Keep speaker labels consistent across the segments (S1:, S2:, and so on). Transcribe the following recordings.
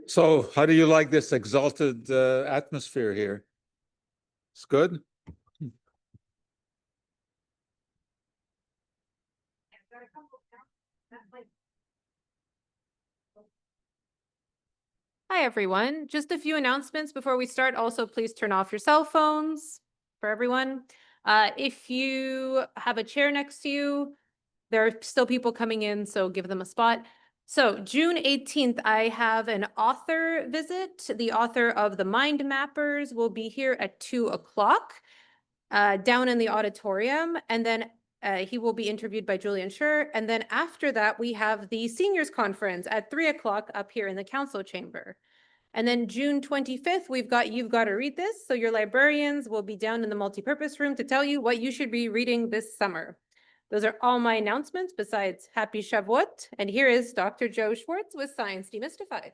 S1: So how do you like this exalted atmosphere here? It's good?
S2: Hi, everyone. Just a few announcements before we start. Also, please turn off your cell phones for everyone. If you have a chair next to you, there are still people coming in, so give them a spot. So June 18th, I have an author visit. The author of The Mind Mappers will be here at 2 o'clock down in the auditorium. And then he will be interviewed by Julian Schur. And then after that, we have the seniors conference at 3 o'clock up here in the council chamber. And then June 25th, we've got You've Got to Read This. So your librarians will be down in the multipurpose room to tell you what you should be reading this summer. Those are all my announcements besides Happy Shavuot. And here is Dr. Joe Schwarcz with Science Demystified.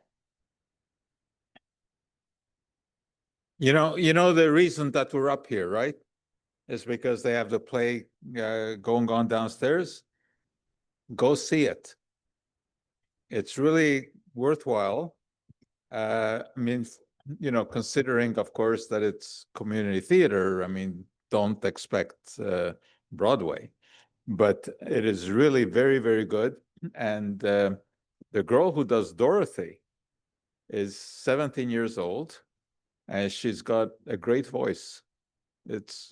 S1: You know the reason that we're up here, right? Is because they have the play going on downstairs. Go see it. It's really worthwhile. I mean, considering, of course, that it's community theater, I mean, don't expect Broadway. But it is really very, very good. And the girl who does Dorothy is 17 years old, and she's got a great voice. It's,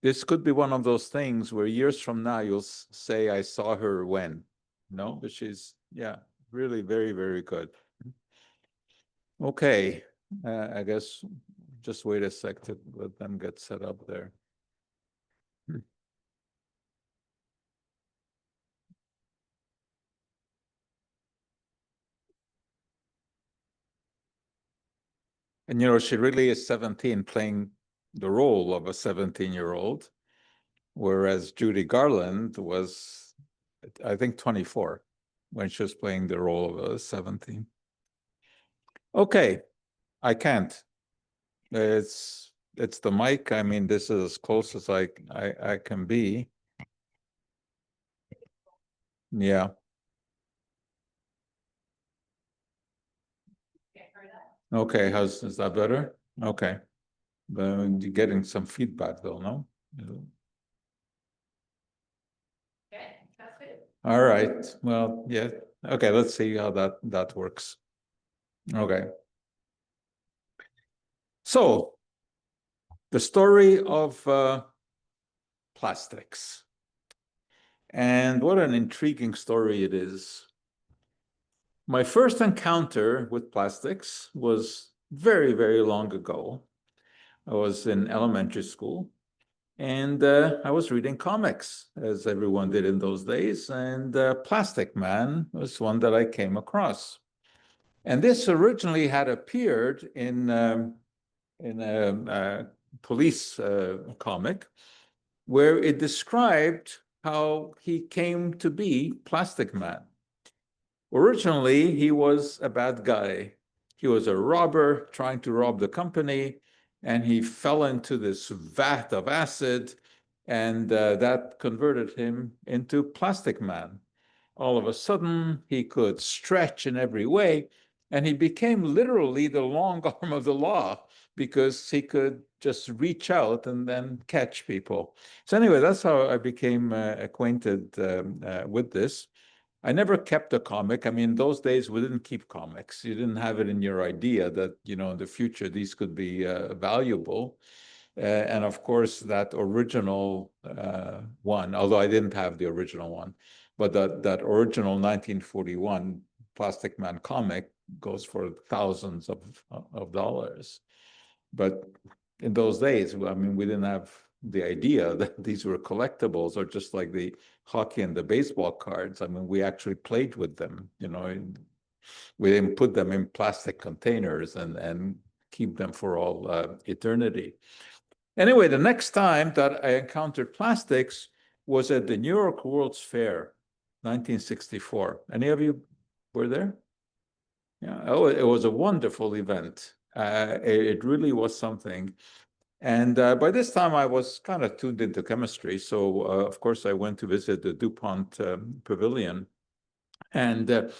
S1: this could be one of those things where years from now you'll say, I saw her when, but she's, really very, very good. Okay, I guess just wait a sec to let them get set up there. And she really is 17 playing the role of a 17-year-old, whereas Judy Garland was, I think, 24 when she was playing the role of a 17. Okay, I can't. It's the mic. I mean, this is as close as I can be. Yeah. Okay, is that better? Okay. But you're getting some feedback though, no?
S2: Okay, that's good.
S1: All right. Well, yeah. Okay, let's see how that works. Okay. So, the story of plastics. And what an intriguing story it is. My first encounter with plastics was very, very long ago. I was in elementary school, and I was reading comics, as everyone did in those days, and Plastic Man was one that I came across. And this originally had appeared in a police comic, where it described how he came to be Plastic Man. Originally, he was a bad guy. He was a robber trying to rob the company, and he fell into this vat of acid, and that converted him into Plastic Man. All of a sudden, he could stretch in every way, And he became literally the long arm of the law because he could just reach out and then catch people. So anyway, that's how I became acquainted with this. I never kept a comic. I mean, those days we didn't keep comics. You didn't have it in your idea that, you know, in the future these could be valuable. And of course, that original one, although I didn't have the original one, but that original 1941 Plastic Man comic goes for thousands of dollars. But in those days, I mean, we didn't have the idea that these were collectibles, or just like the hockey and the baseball cards. I mean, we actually played with them, you know, we didn't put them in plastic containers and keep them for all eternity. Anyway, the next time that I encountered plastics was at the New York World's Fair, 1964. Any of you were there? Yeah, oh, it was a wonderful event. It really was something. And by this time, I was kind of tuned into chemistry. So, of course, I went to visit the DuPont Pavilion. And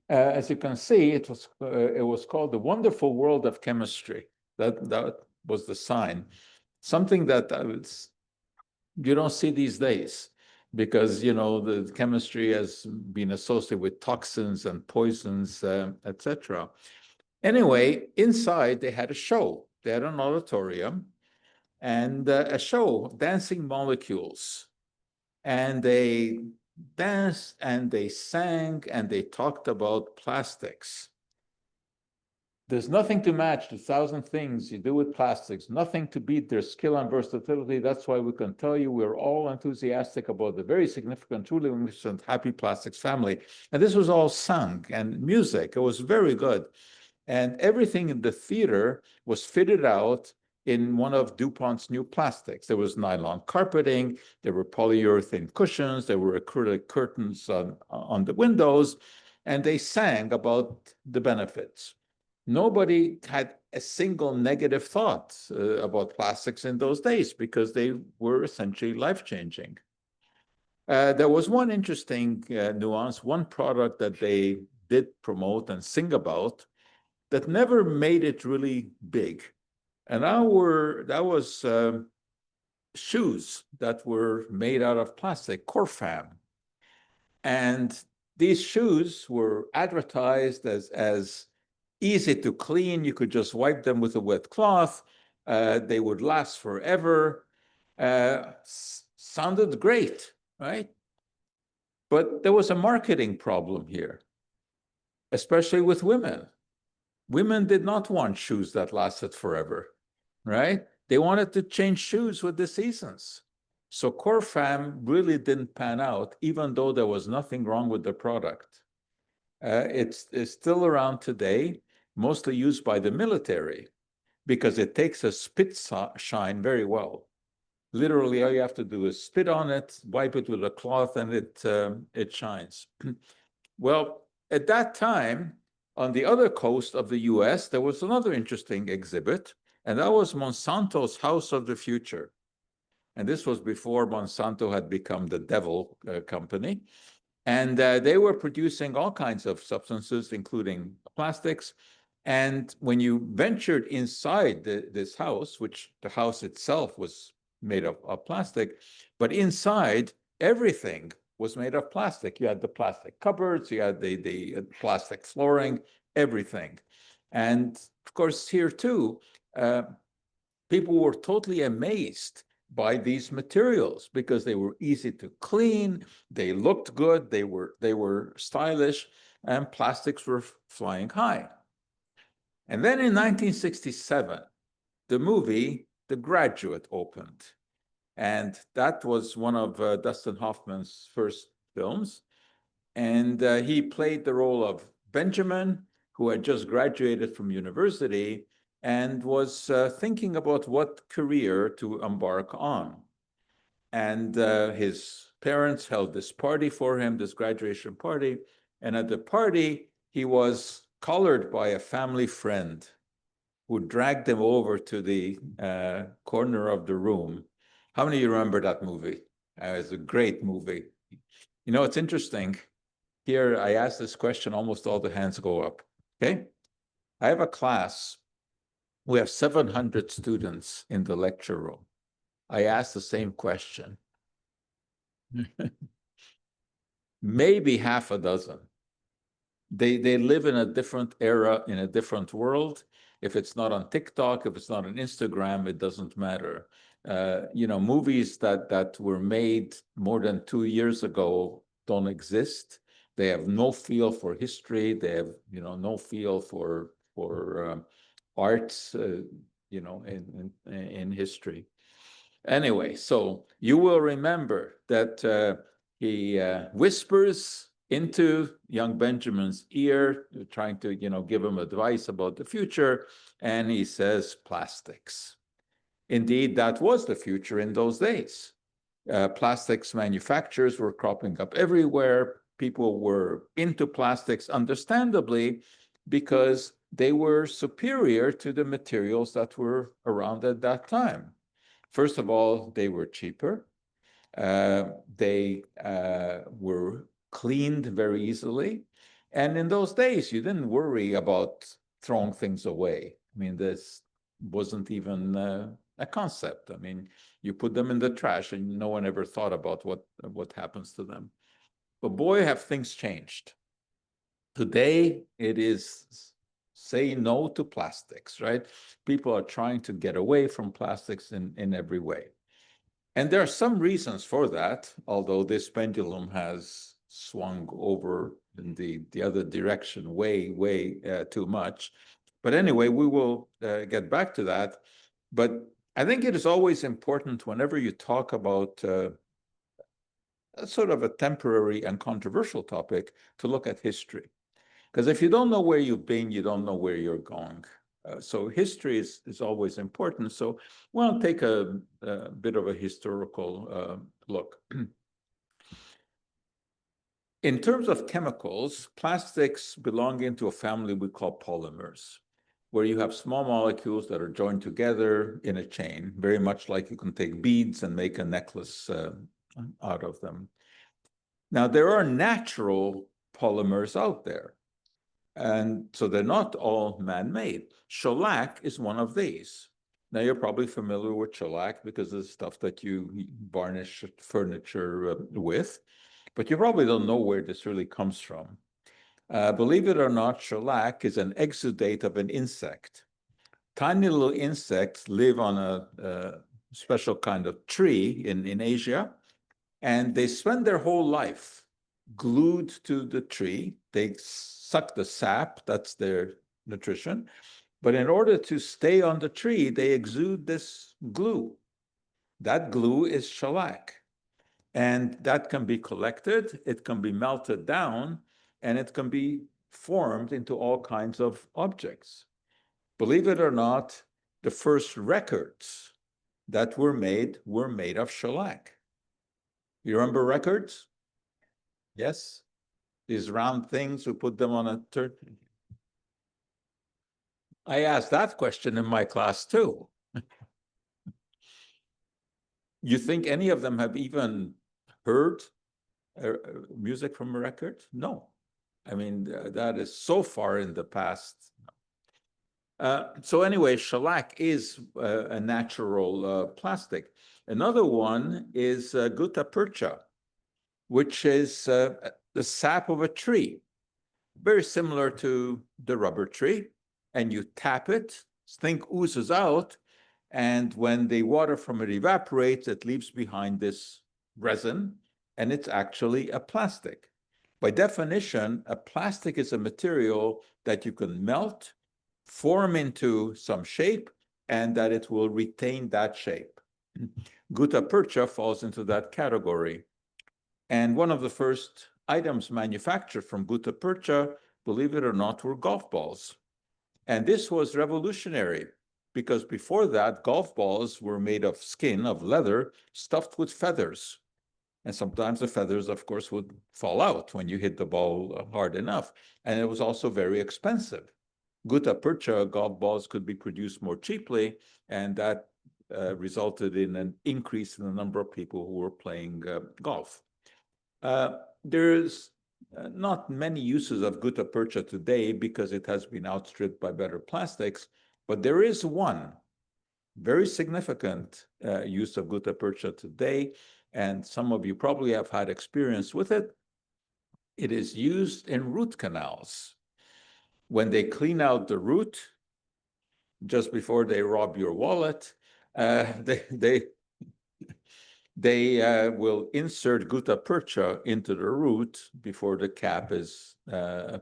S1: as you can see, it was called The Wonderful World of Chemistry. That was the sign. Something that you don't see these days, because, you know, the chemistry has been associated with toxins and poisons, etc. Anyway, inside they had a show. They had an auditorium and a show, dancing molecules. And they danced and they sang and they talked about plastics. There's nothing to match the 1,000 things you do with plastics, nothing to beat their skill and versatility. That's why we can tell you we're all enthusiastic about the very significant, truly magnificent Happy Plastics family. And this was all sung and music. It was very good. And everything in the theater was fitted out in one of DuPont's new plastics. There was nylon carpeting, there were polyurethane cushions, there were acrylic curtains on the windows, and they sang about the benefits. Nobody had a single negative thought about plastics in those days because they were essentially life-changing. There was one interesting nuance, one product that they did promote and sing about that never made it really big. And that was shoes that were made out of plastic, Corfam. And these shoes were advertised as easy to clean. You could just wipe them with a wet cloth. They would last forever. Sounded great, right? But there was a marketing problem here, especially with women. Women did not want shoes that lasted forever, right? They wanted to change shoes with the seasons. So Corfam really didn't pan out, even though there was nothing wrong with the product. It's still around today, mostly used by the military, because it takes a spit shine very well. Literally, all you have to do is spit on it, wipe it with a cloth, and it shines. Well, at that time, on the other coast of the US, there was another interesting exhibit, and that was Monsanto's House of the Future. And this was before Monsanto had become the devil company. And they were producing all kinds of substances, including plastics. And when you ventured inside this house, which the house itself was made of plastic, but inside, everything was made of plastic. You had the plastic cupboards, you had the plastic flooring, everything. And of course, here too, people were totally amazed by these materials because they were easy to clean, they looked good, they were stylish, and plastics were flying high. And then in 1967, the movie The Graduate opened. And that was one of Dustin Hoffman's first films. And he played the role of Benjamin, who had just graduated from university and was thinking about what career to embark on. And his parents held this party for him, this graduation party. And at the party, he was collared by a family friend who dragged him over to the corner of the room. How many of you remember that movie? It's a great movie. You know, it's interesting. Here, I ask this question, almost all the hands go up, okay? I have a class. We have 700 students in the lecture room. I asked the same question. Maybe half a dozen. They live in a different era, in a different world. If it's not on TikTok, if it's not on Instagram, it doesn't matter. Movies that were made more than 2 years ago don't exist. They have no feel for history. They have, no feel for arts, in history. Anyway, so you will remember that he whispers into young Benjamin's ear, trying to, give him advice about the future, and he says plastics. Indeed, that was the future in those days. Plastics manufacturers were cropping up everywhere. People were into plastics, understandably, because they were superior to the materials that were around at that time. First of all, they were cheaper. They were cleaned very easily. And in those days, you didn't worry about throwing things away. I mean, this wasn't even a concept. I mean, you put them in the trash and no one ever thought about what happens to them. But boy, have things changed. Today, it is say no to plastics, right? People are trying to get away from plastics in every way. And there are some reasons for that, although this pendulum has swung over in the other direction way too much. But anyway, we will get back to that. But I think it is always important whenever you talk about sort of a temporary and controversial topic to look at history. Because if you don't know where you've been, you don't know where you're going. So history is always important. So we'll take a bit of a historical look. In terms of chemicals, plastics belong into a family we call polymers, where you have small molecules that are joined together in a chain, very much like you can take beads and make a necklace out of them. Now, there are natural polymers out there. And so they're not all man-made. Shellac is one of these. Now, you're probably familiar with shellac because it's stuff that you varnish furniture with, but you probably don't know where this really comes from. Believe it or not, shellac is an exudate of an insect. Tiny little insects live on a special kind of tree in Asia, and they spend their whole life glued to the tree. They suck the sap, that's their nutrition. But in order to stay on the tree, they exude this glue. That glue is shellac. And that can be collected, it can be melted down, and it can be formed into all kinds of objects. Believe it or not, the first records that were made of shellac. You remember records? Yes? These round things, we put them on a turkey. I asked that question in my class too. You think any of them have even heard music from a record? No. I mean, that is so far in the past. So anyway, shellac is a natural plastic. Another one is gutta percha, which is the sap of a tree, very similar to the rubber tree. And you tap it, thing oozes out, and when the water from it evaporates, it leaves behind this resin, and it's actually a plastic. By definition, a plastic is a material that you can melt, form into some shape, and that it will retain that shape. Gutta percha falls into that category. And one of the first items manufactured from gutta percha, believe it or not, were golf balls. And this was revolutionary because before that, golf balls were made of skin, of leather, stuffed with feathers. And sometimes the feathers, of course, would fall out when you hit the ball hard enough. And it was also very expensive. Gutta percha golf balls could be produced more cheaply, and that resulted in an increase in the number of people who were playing golf. There's not many uses of gutta percha today because it has been outstripped by better plastics, but there is one very significant use of gutta percha today, and some of you probably have had experience with it. It is used in root canals. When they clean out the root, just before they rob your wallet, they will insert gutta percha into the root before the cap is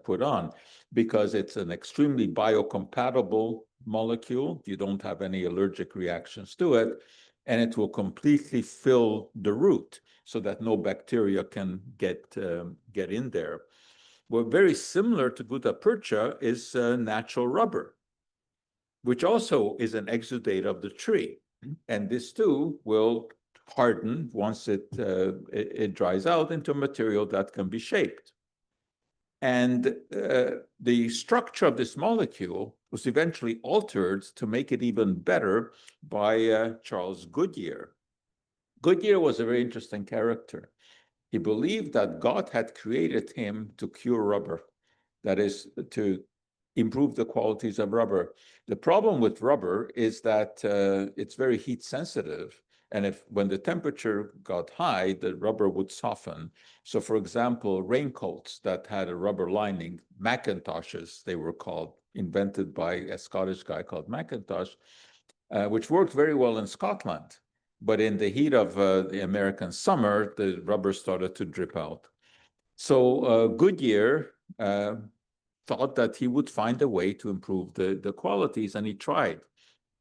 S1: put on, because it's an extremely biocompatible molecule. You don't have any allergic reactions to it, and it will completely fill the root so that no bacteria can get in there. Well, very similar to gutta percha is natural rubber, which also is an exudate of the tree. And this too will harden once it dries out into a material that can be shaped. And the structure of this molecule was eventually altered to make it even better by Charles Goodyear. Goodyear was a very interesting character. He believed that God had created him to cure rubber, that is, to improve the qualities of rubber. The problem with rubber is that it's very heat sensitive. And when the temperature got high, the rubber would soften. So for example, raincoats that had a rubber lining, Macintoshes, they were called, invented by a Scottish guy called Mackintosh, which worked very well in Scotland. But in the heat of the American summer, the rubber started to drip out. So Goodyear thought that he would find a way to improve the qualities, and he tried.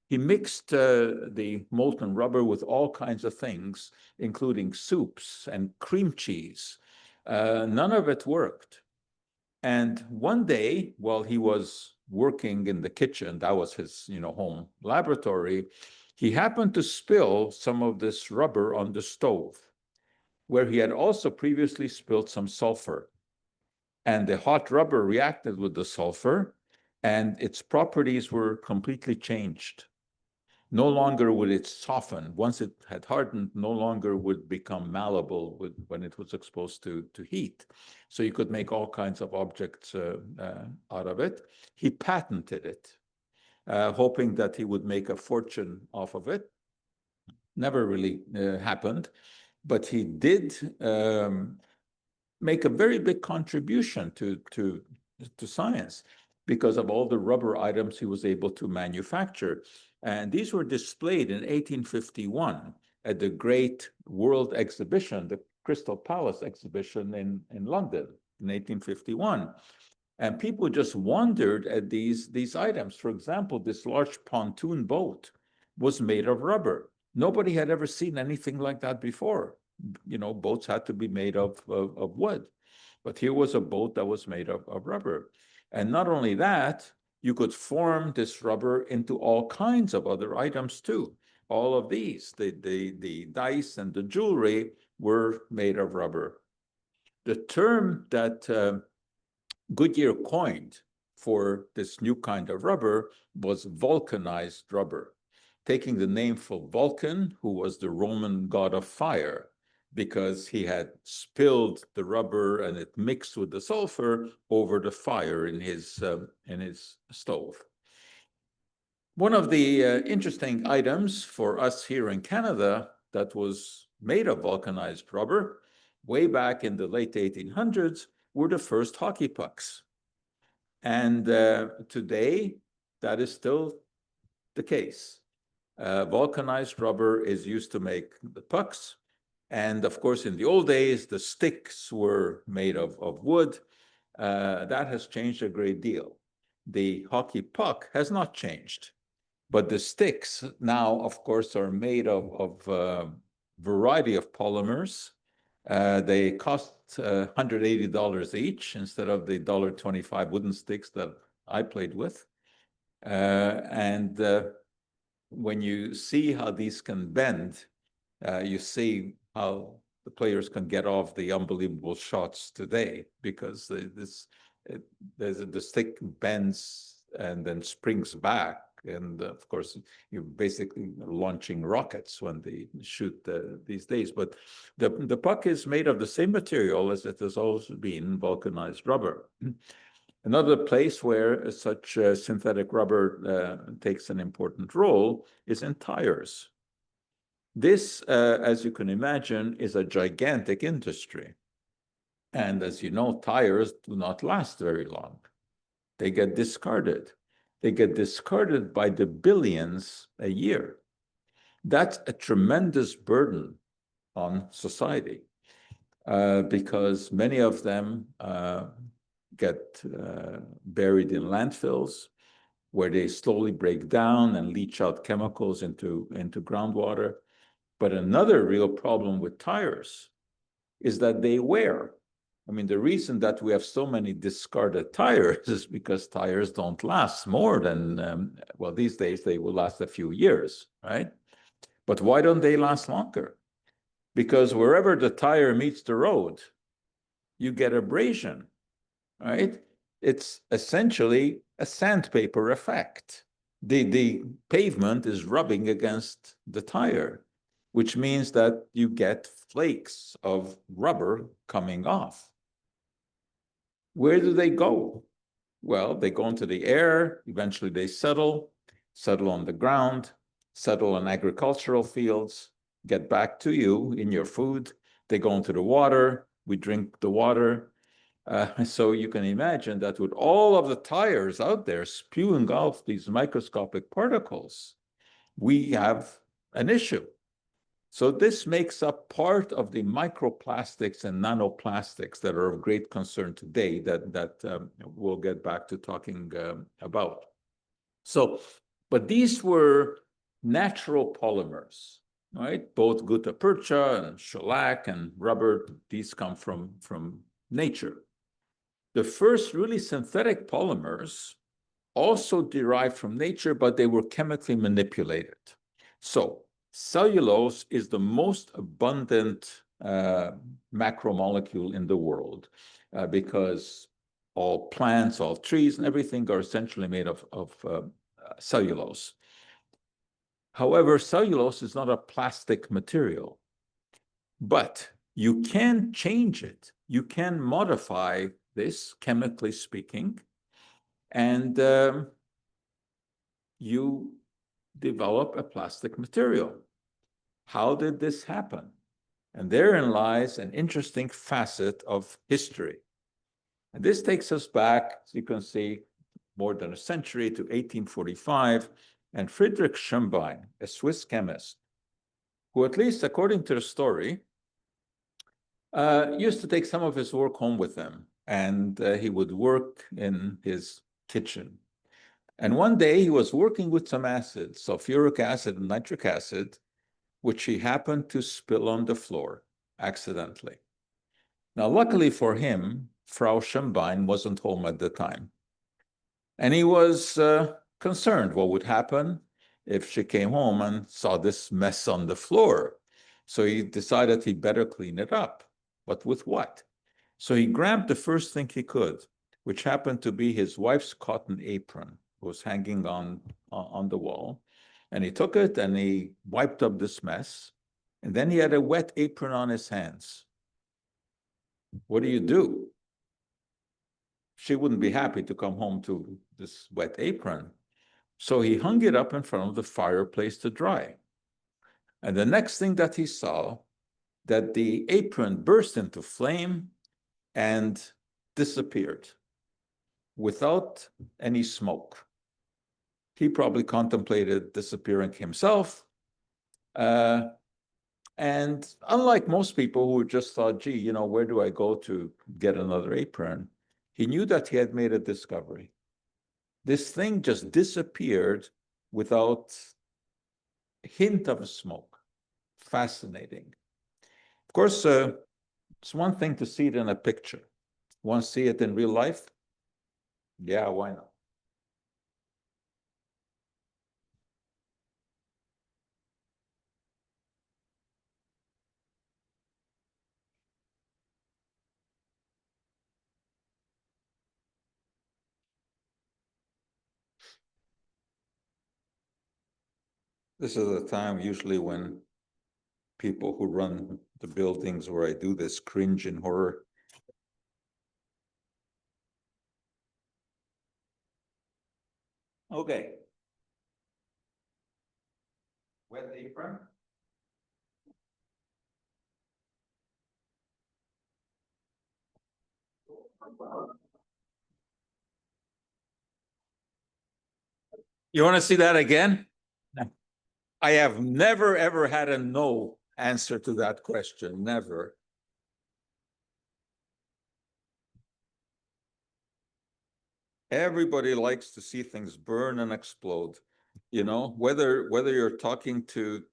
S1: He mixed the molten rubber with all kinds of things, including soups and cream cheese. None of it worked. And one day, while he was working in the kitchen, that was his home laboratory, he happened to spill some of this rubber on the stove, where he had also previously spilled some sulfur. And the hot rubber reacted with the sulfur, and its properties were completely changed. No longer would it soften. Once it had hardened, no longer would become malleable when it was exposed to heat. So you could make all kinds of objects out of it. He patented it, hoping that he would make a fortune off of it. Never really happened, but he did make a very big contribution to science because of all the rubber items he was able to manufacture. And these were displayed in 1851 at the great world exhibition, the Crystal Palace exhibition in London in 1851. And people just wondered at these items. For example, this large pontoon boat was made of rubber. Nobody had ever seen anything like that before. Boats had to be made of wood. But here was a boat that was made of rubber. And not only that, you could form this rubber into all kinds of other items too. All of these, the dice and the jewelry were made of rubber. The term that Goodyear coined for this new kind of rubber was vulcanized rubber, taking the name for Vulcan, who was the Roman god of fire, because he had spilled the rubber and it mixed with the sulfur over the fire in his stove. One of the interesting items for us here in Canada that was made of vulcanized rubber way back in the late 1800s were the first hockey pucks. And today, that is still the case. Vulcanized rubber is used to make the pucks. And of course, in the old days, the sticks were made of wood. That has changed a great deal. The hockey puck has not changed. But the sticks now, of course, are made of a variety of polymers. They cost $180 each instead of the $1.25 wooden sticks that I played with. And when you see how these can bend, you see how the players can get off the unbelievable shots today, because the stick bends and then springs back And of course, you're basically launching rockets when they shoot these days. But the puck is made of the same material as it has always been, vulcanized rubber. Another place where such synthetic rubber takes an important role is in tires. This, as you can imagine, is a gigantic industry. And as you know, tires do not last very long. They get discarded. They get discarded by the billions a year. That's a tremendous burden on society because many of them get buried in landfills where they slowly break down and leach out chemicals into groundwater. But another real problem with tires is that they wear. I mean, the reason that we have so many discarded tires is because tires don't last more than, well, these days they will last a few years, right? But why don't they last longer? Because wherever the tire meets the road, you get abrasion, right? It's essentially a sandpaper effect. The pavement is rubbing against the tire, which means that you get flakes of rubber coming off. Where do they go? Well, they go into the air, eventually they settle on the ground, settle on agricultural fields, get back to you in your food. They go into the water, we drink the water. So you can imagine that with all of the tires out there spewing off these microscopic particles, we have an issue. So this makes up part of the microplastics and nanoplastics that are of great concern today that we'll get back to talking about. So, but these were natural polymers, right? Both gutta percha and shellac and rubber, these come from nature. The first really synthetic polymers also derived from nature, but they were chemically manipulated. So cellulose is the most abundant macromolecule in the world because all plants, all trees, and everything are essentially made of cellulose. However, cellulose is not a plastic material, but you can change it. You can modify this, chemically speaking, and you develop a plastic material. How did this happen? And therein lies an interesting facet of history. And this takes us back, as you can see, more than a century to 1845, and Friedrich Schwarcz, a Swiss chemist, who at least according to the story, used to take some of his work home with him, and he would work in his kitchen. And one day he was working with some acids, sulfuric acid and nitric acid, which he happened to spill on the floor accidentally. Now, luckily for him, Frau Schwarcz wasn't home at the time. And he was concerned what would happen if she came home and saw this mess on the floor. So he decided he'd better clean it up. But with what? So he grabbed the first thing he could, which happened to be his wife's cotton apron, was hanging on the wall. And he took it and he wiped up this mess. And then he had a wet apron on his hands. What do? She wouldn't be happy to come home to this wet apron. So he hung it up in front of the fireplace to dry. And the next thing that he saw, that the apron burst into flame and disappeared without any smoke. He probably contemplated disappearing himself. And unlike most people who just thought, gee, you know, where do I go to get another apron? He knew that he had made a discovery. This thing just disappeared without a hint of smoke. Fascinating. Of course, it's one thing to see it in a picture. Want to see it in real life? Yeah, why not? This is a time usually when people who run the buildings where I do this cringe in horror. Okay. Wet apron. You want to see that again? I have never, ever had a no answer to that question. Never. Everybody likes to see things burn and explode. You know, whether you're talking to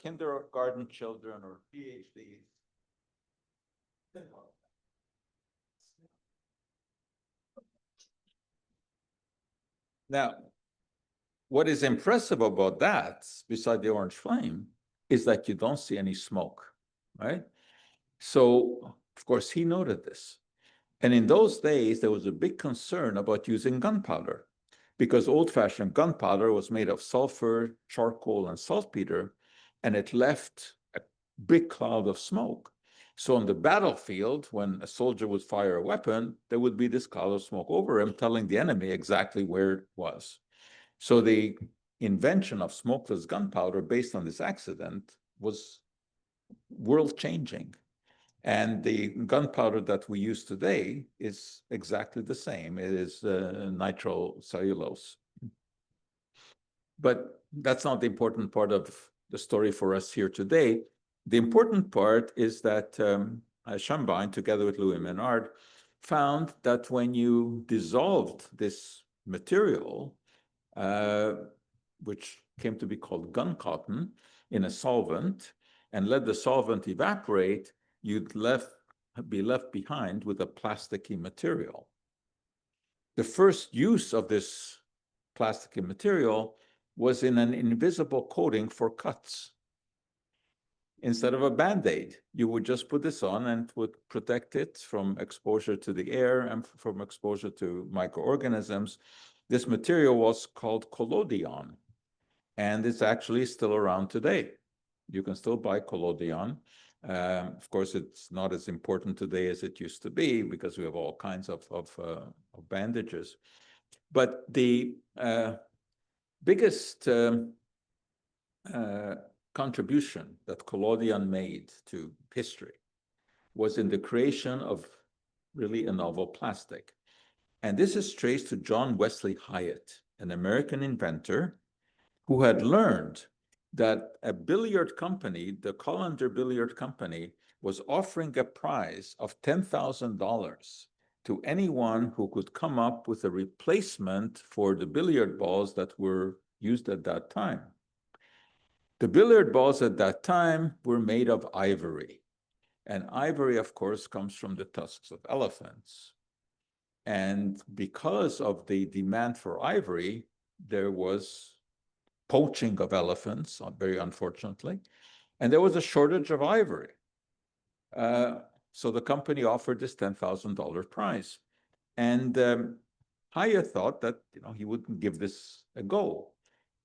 S1: kindergarten children or PhDs. Now, what is impressive about that, beside the orange flame, is that you don't see any smoke, right? So, of course, he noted this. And in those days, there was a big concern about using gunpowder because old-fashioned gunpowder was made of sulfur, charcoal, and saltpeter, and it left a big cloud of smoke. So on the battlefield, when a soldier would fire a weapon, there would be this cloud of smoke over him, telling the enemy exactly where it was. So the invention of smokeless gunpowder based on this accident was world-changing. And the gunpowder that we use today is exactly the same. It is nitrocellulose. But that's not the important part of the story for us here today. The important part is that Chambine, together with Louis Menard, found that when you dissolved this material, which came to be called gun cotton, in a solvent, and let the solvent evaporate, you'd be left behind with a plasticky material. The first use of this plasticky material was in an invisible coating for cuts. Instead of a Band-Aid, you would just put this on and it would protect it from exposure to the air and from exposure to microorganisms. This material was called collodion, and it's actually still around today. You can still buy collodion. Of course, it's not as important today as it used to be because we have all kinds of bandages. But the biggest contribution that collodion made to history was in the creation of really a novel plastic. And this is traced to John Wesley Hyatt, an American inventor who had learned that a billiard company, the Colander Billiard Company, was offering a prize of $10,000 to anyone who could come up with a replacement for the billiard balls that were used at that time. The billiard balls at that time were made of ivory. And ivory, of course, comes from the tusks of elephants. And because of the demand for ivory, there was poaching of elephants, very unfortunately, and there was a shortage of ivory. So the company offered this $10,000 prize. And Hyatt thought that he wouldn't give this a go.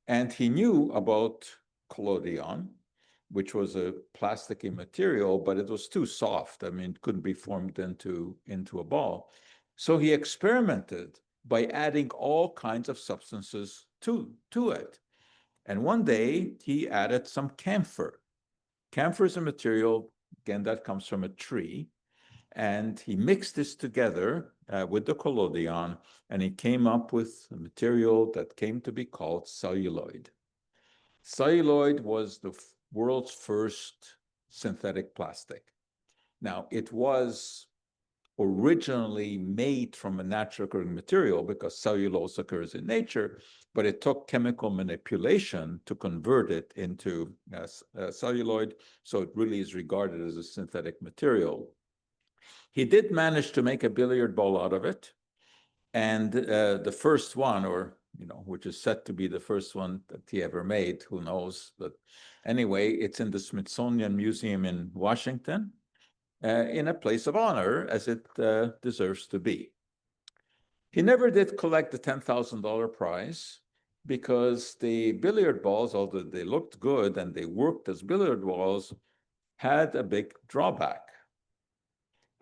S1: And he knew about collodion, which was a plasticky material, but it was too soft. I mean, it couldn't be formed into a ball. So he experimented by adding all kinds of substances to it. And one day he added some camphor. Camphor is a material, again, that comes from a tree. And he mixed this together with the collodion, and he came up with a material that came to be called celluloid. Celluloid was the world's first synthetic plastic. Now, it was originally made from a natural occurring material because cellulose occurs in nature, but it took chemical manipulation to convert it into celluloid, so it really is regarded as a synthetic material. He did manage to make a billiard ball out of it, and the first one, or which is said to be the first one that he ever made, who knows, but anyway, it's in the Smithsonian Museum in Washington, in a place of honor, as it deserves to be. He never did collect the $10,000 prize, because the billiard balls, although they looked good and they worked as billiard balls, had a big drawback.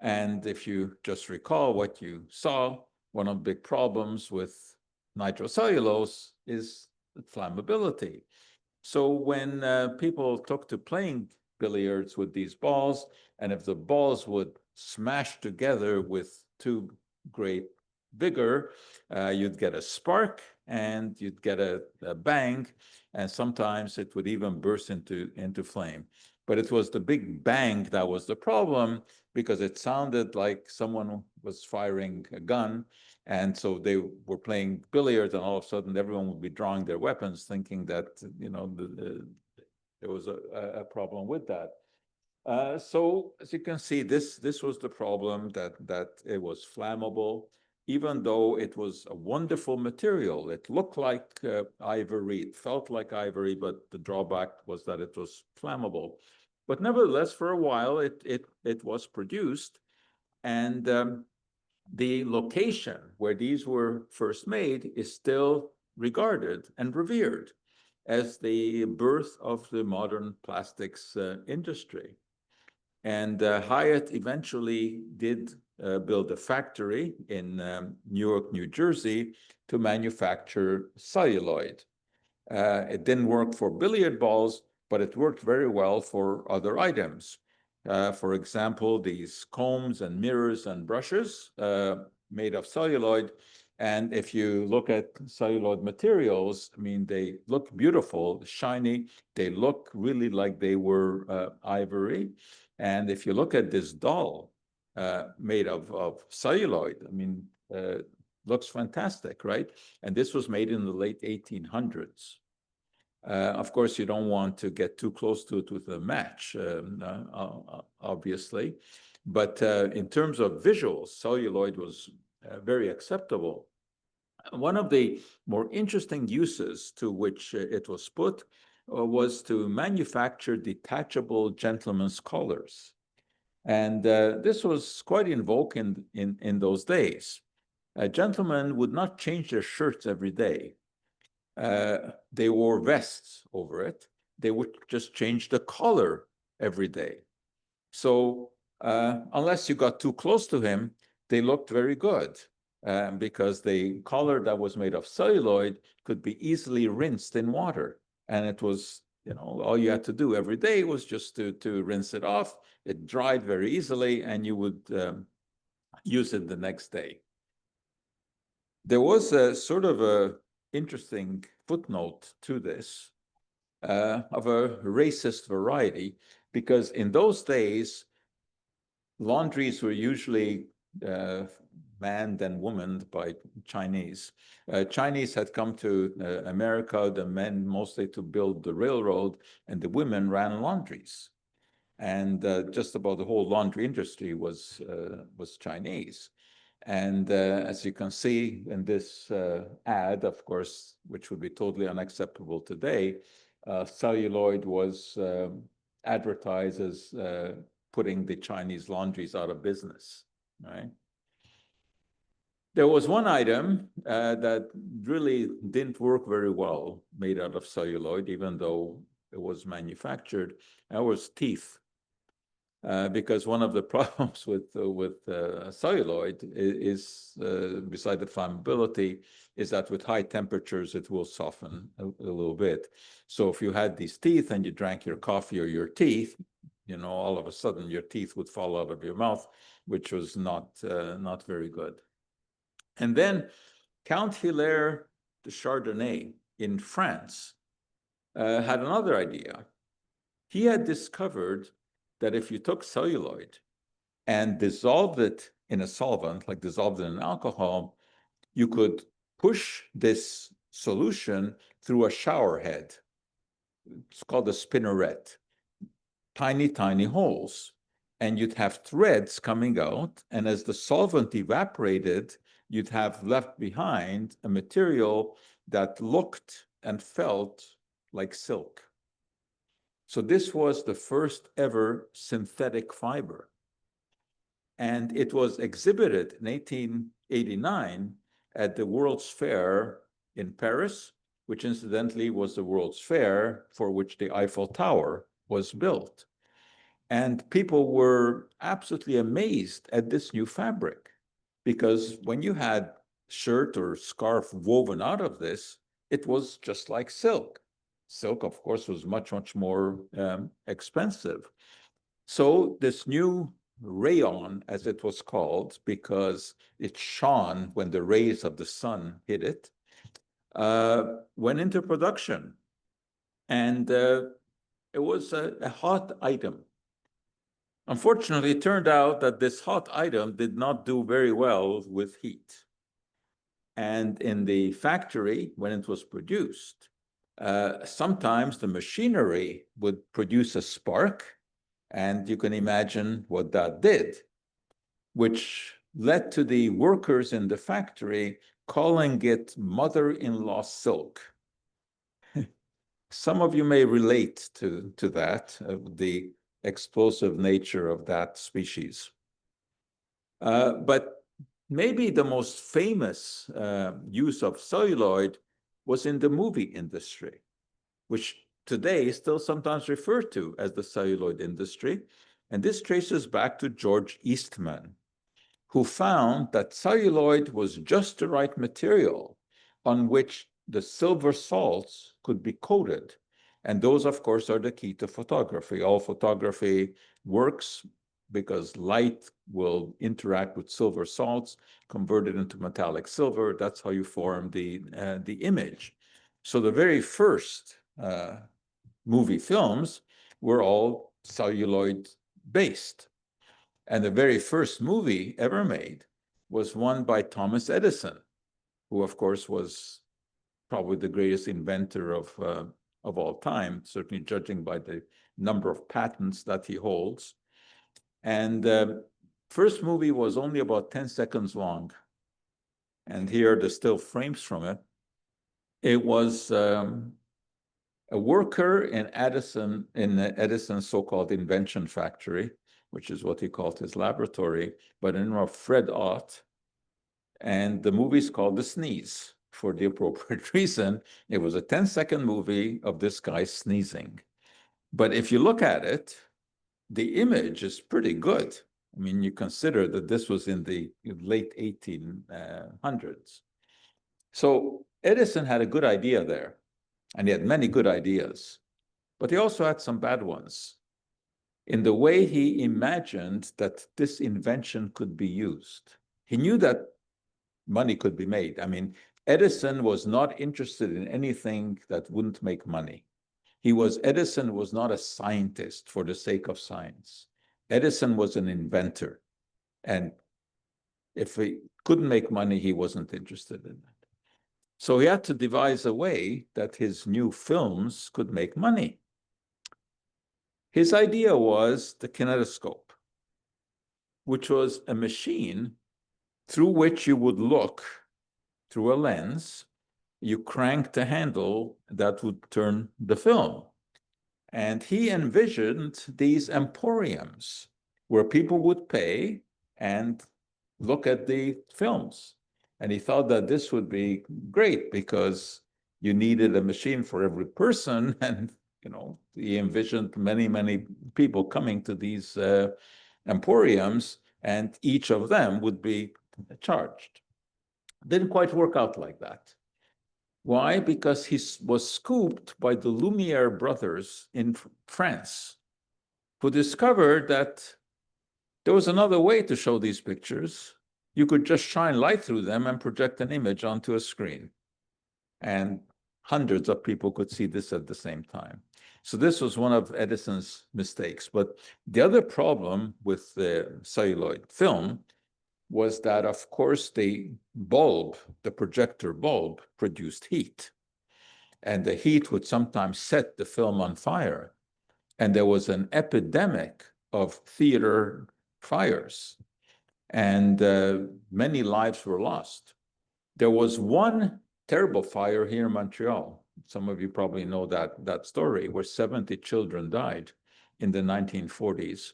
S1: And if you just recall what you saw, one of the big problems with nitrocellulose is flammability. So when people took to playing billiards with these balls, and if the balls would smash together with too great vigor, you'd get a spark and you'd get a bang, and sometimes it would even burst into flame. But it was the big bang that was the problem, because it sounded like someone was firing a gun. And so they were playing billiards, and all of a sudden everyone would be drawing their weapons, thinking that, you know, there was a problem with that. So as you can see, this was the problem, that it was flammable, even though it was a wonderful material. It looked like ivory, it felt like ivory, but the drawback was that it was flammable. But nevertheless, for a while, it was produced, and the location where these were first made is still regarded and revered as the birth of the modern plastics industry. And Hyatt eventually did build a factory in Newark, New Jersey, to manufacture celluloid. It didn't work for billiard balls, but it worked very well for other items. For example, these combs and mirrors and brushes made of celluloid. And if you look at celluloid materials, I mean, they look beautiful, shiny. They look really like they were ivory. And if you look at this doll made of celluloid, I mean, looks fantastic, right? And this was made in the late 1800s. Of course, you don't want to get too close to it with a match, obviously. But in terms of visuals, celluloid was very acceptable. One of the more interesting uses to which it was put was to manufacture detachable gentlemen's collars. And this was quite in vogue in those days. Gentlemen would not change their shirts every day. They wore vests over it. They would just change the collar every day. So unless you got too close to him, they looked very good, because the collar that was made of celluloid could be easily rinsed in water. And it was, you know, all you had to do every day was just to rinse it off. It dried very easily, and you would use it the next day. There was a sort of a interesting footnote to this, of a racist variety, because in those days, laundries were usually manned and womaned by Chinese. Chinese had come to America, the men mostly to build the railroad, and the women ran laundries. And just about the whole laundry industry was Chinese. And as you can see in this ad, of course, which would be totally unacceptable today, celluloid was advertised as putting the Chinese laundries out of business, right? There was one item that really didn't work very well made out of celluloid, even though it was manufactured. That was teeth. Because one of the problems with celluloid is beside the flammability, is that with high temperatures, it will soften a little bit. So if you had these teeth and you drank your coffee or your teeth, you know, all of a sudden your teeth would fall out of your mouth, which was not very good. And then Count Hilaire de Chardonnay in France had another idea. He had discovered that if you took celluloid and dissolved it in a solvent, like dissolved it in alcohol, you could push this solution through a shower head. It's called a spinneret. Tiny, tiny holes. And you'd have threads coming out. And as the solvent evaporated, you'd have left behind a material that looked and felt like silk. So this was the first ever synthetic fiber. And it was exhibited in 1889 at the World's Fair in Paris. which incidentally was the World's Fair for which the Eiffel Tower was built. And people were absolutely amazed at this new fabric, because when you had shirt or scarf woven out of this, it was just like silk. Silk, of course, was much, much more expensive. So this new rayon, as it was called, because it shone when the rays of the sun hit it, went into production. And it was a hot item. Unfortunately, it turned out that this hot item did not do very well with heat. And in the factory, when it was produced, sometimes the machinery would produce a spark, and you can imagine what that did, which led to the workers in the factory calling it mother-in-law silk. Some of you may relate to that, the explosive nature of that species. But maybe the most famous use of celluloid was in the movie industry, which today is still sometimes referred to as the celluloid industry. And this traces back to George Eastman, who found that celluloid was just the right material on which the silver salts could be coated. And those, of course, are the key to photography. All photography works because light will interact with silver salts, convert it into metallic silver. That's how you form the image. So the very first movie films were all celluloid based. And the very first movie ever made was one by Thomas Edison, who, of course, was probably the greatest inventor of all time, certainly judging by the number of patents that he holds. And first movie was only about 10 seconds long. And here are the still frames from it. It was a worker in Edison's so-called invention factory, which is what he called his laboratory, but in of Fred Ott. And the movie's called The Sneeze, for the appropriate reason. It was a 10-second movie of this guy sneezing. But if you look at it, the image is pretty good. I mean, you consider that this was in the late 1800s. So Edison had a good idea there, and he had many good ideas, but he also had some bad ones in the way he imagined that this invention could be used. He knew that money could be made. I mean, Edison was not interested in anything that wouldn't make money. Edison was not a scientist for the sake of science. Edison was an inventor. And if he couldn't make money, he wasn't interested in it. So he had to devise a way that his new films could make money. His idea was the kinetoscope, which was a machine through which you would look through a lens. You cranked the handle that would turn the film. And he envisioned these emporiums where people would pay and look at the films. And he thought that this would be great because you needed a machine for every person. And, you know, he envisioned many, many people coming to these emporiums, and each of them would be charged. Didn't quite work out like that. Why? Because he was scooped by the Lumiere brothers in France, who discovered that there was another way to show these pictures. You could just shine light through them and project an image onto a screen. And hundreds of people could see this at the same time. So this was one of Edison's mistakes. But the other problem with the celluloid film was that, of course, the bulb, the projector bulb, produced heat. And the heat would sometimes set the film on fire. And there was an epidemic of theater fires. And many lives were lost. There was one terrible fire here in Montreal. Some of you probably know that story, where 70 children died in the 1940s.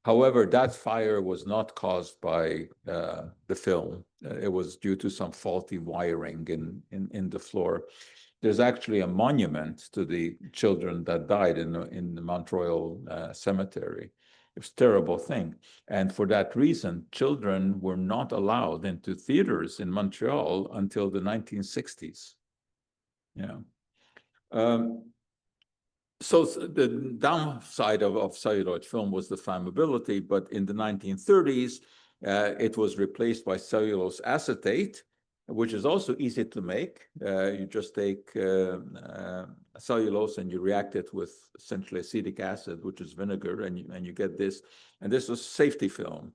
S1: However, that fire was not caused by the film. It was due to some faulty wiring in the floor. There's actually a monument to the children that died in the Mount Royal Cemetery. It was a terrible thing. And for that reason, children were not allowed into theaters in Montreal until the 1960s. Yeah. So the downside of celluloid film was the flammability, but in the 1930s, it was replaced by cellulose acetate, which is also easy to make. You just take cellulose and you react it with essentially acetic acid, which is vinegar, and you get this. And this was safety film.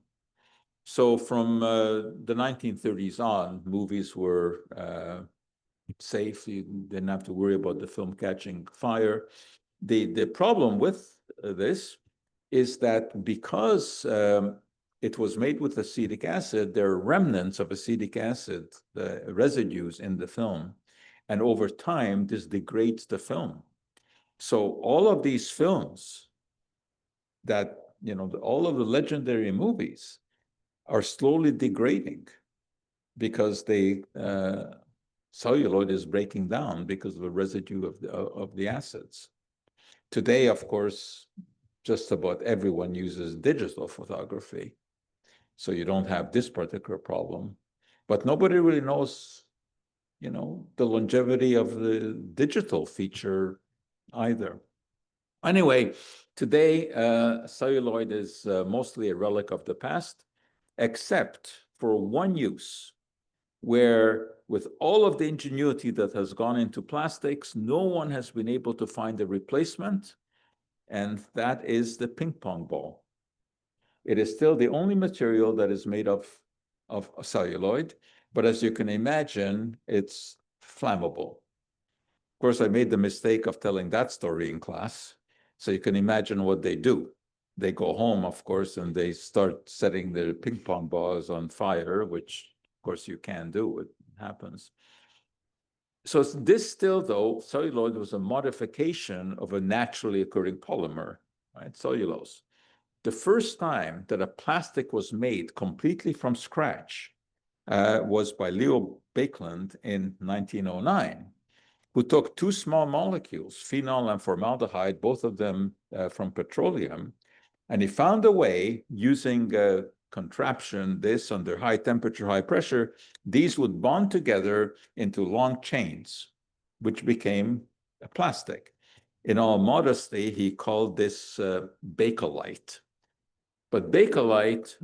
S1: So from the 1930s on, movies were safe. You didn't have to worry about the film catching fire. The problem with this is that because it was made with acetic acid, there are remnants of acetic acid, the residues in the film. And over time, this degrades the film. So all of these films that, all of the legendary movies are slowly degrading because celluloid is breaking down because of the residue of the acids. Today, of course, just about everyone uses digital photography. So you don't have this particular problem. But nobody really knows, the longevity of the digital feature either. Anyway, today, celluloid is mostly a relic of the past, except for one use, where with all of the ingenuity that has gone into plastics, no one has been able to find a replacement, and that is the ping pong ball. It is still the only material that is made of celluloid, but as you can imagine, it's flammable. Of course, I made the mistake of telling that story in class, so you can imagine what they do. They go home, of course, and they start setting their ping pong balls on fire, which of course you can do, it happens. So this still, though, celluloid was a modification of a naturally occurring polymer, right, cellulose. The first time that a plastic was made completely from scratch was by Leo Baekeland in 1909, who took two small molecules, phenol and formaldehyde, both of them from petroleum, and he found a way using a contraption, this under high temperature, high pressure, these would bond together into long chains, which became a plastic. In all modesty, he called this Bakelite. But Bakelite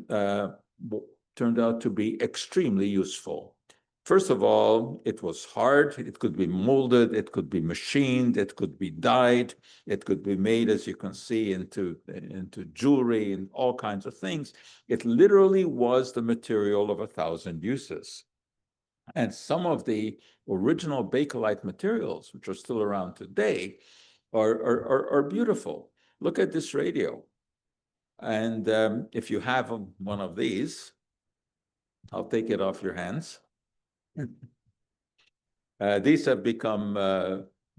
S1: turned out to be extremely useful. First of all, it was hard. It could be molded. It could be machined. It could be dyed. It could be made, as you can see, into jewelry and all kinds of things. It literally was the material of 1,000 uses. And some of the original Bakelite materials, which are still around today, are beautiful. Look at this radio. And if you have one of these, I'll take it off your hands. These have become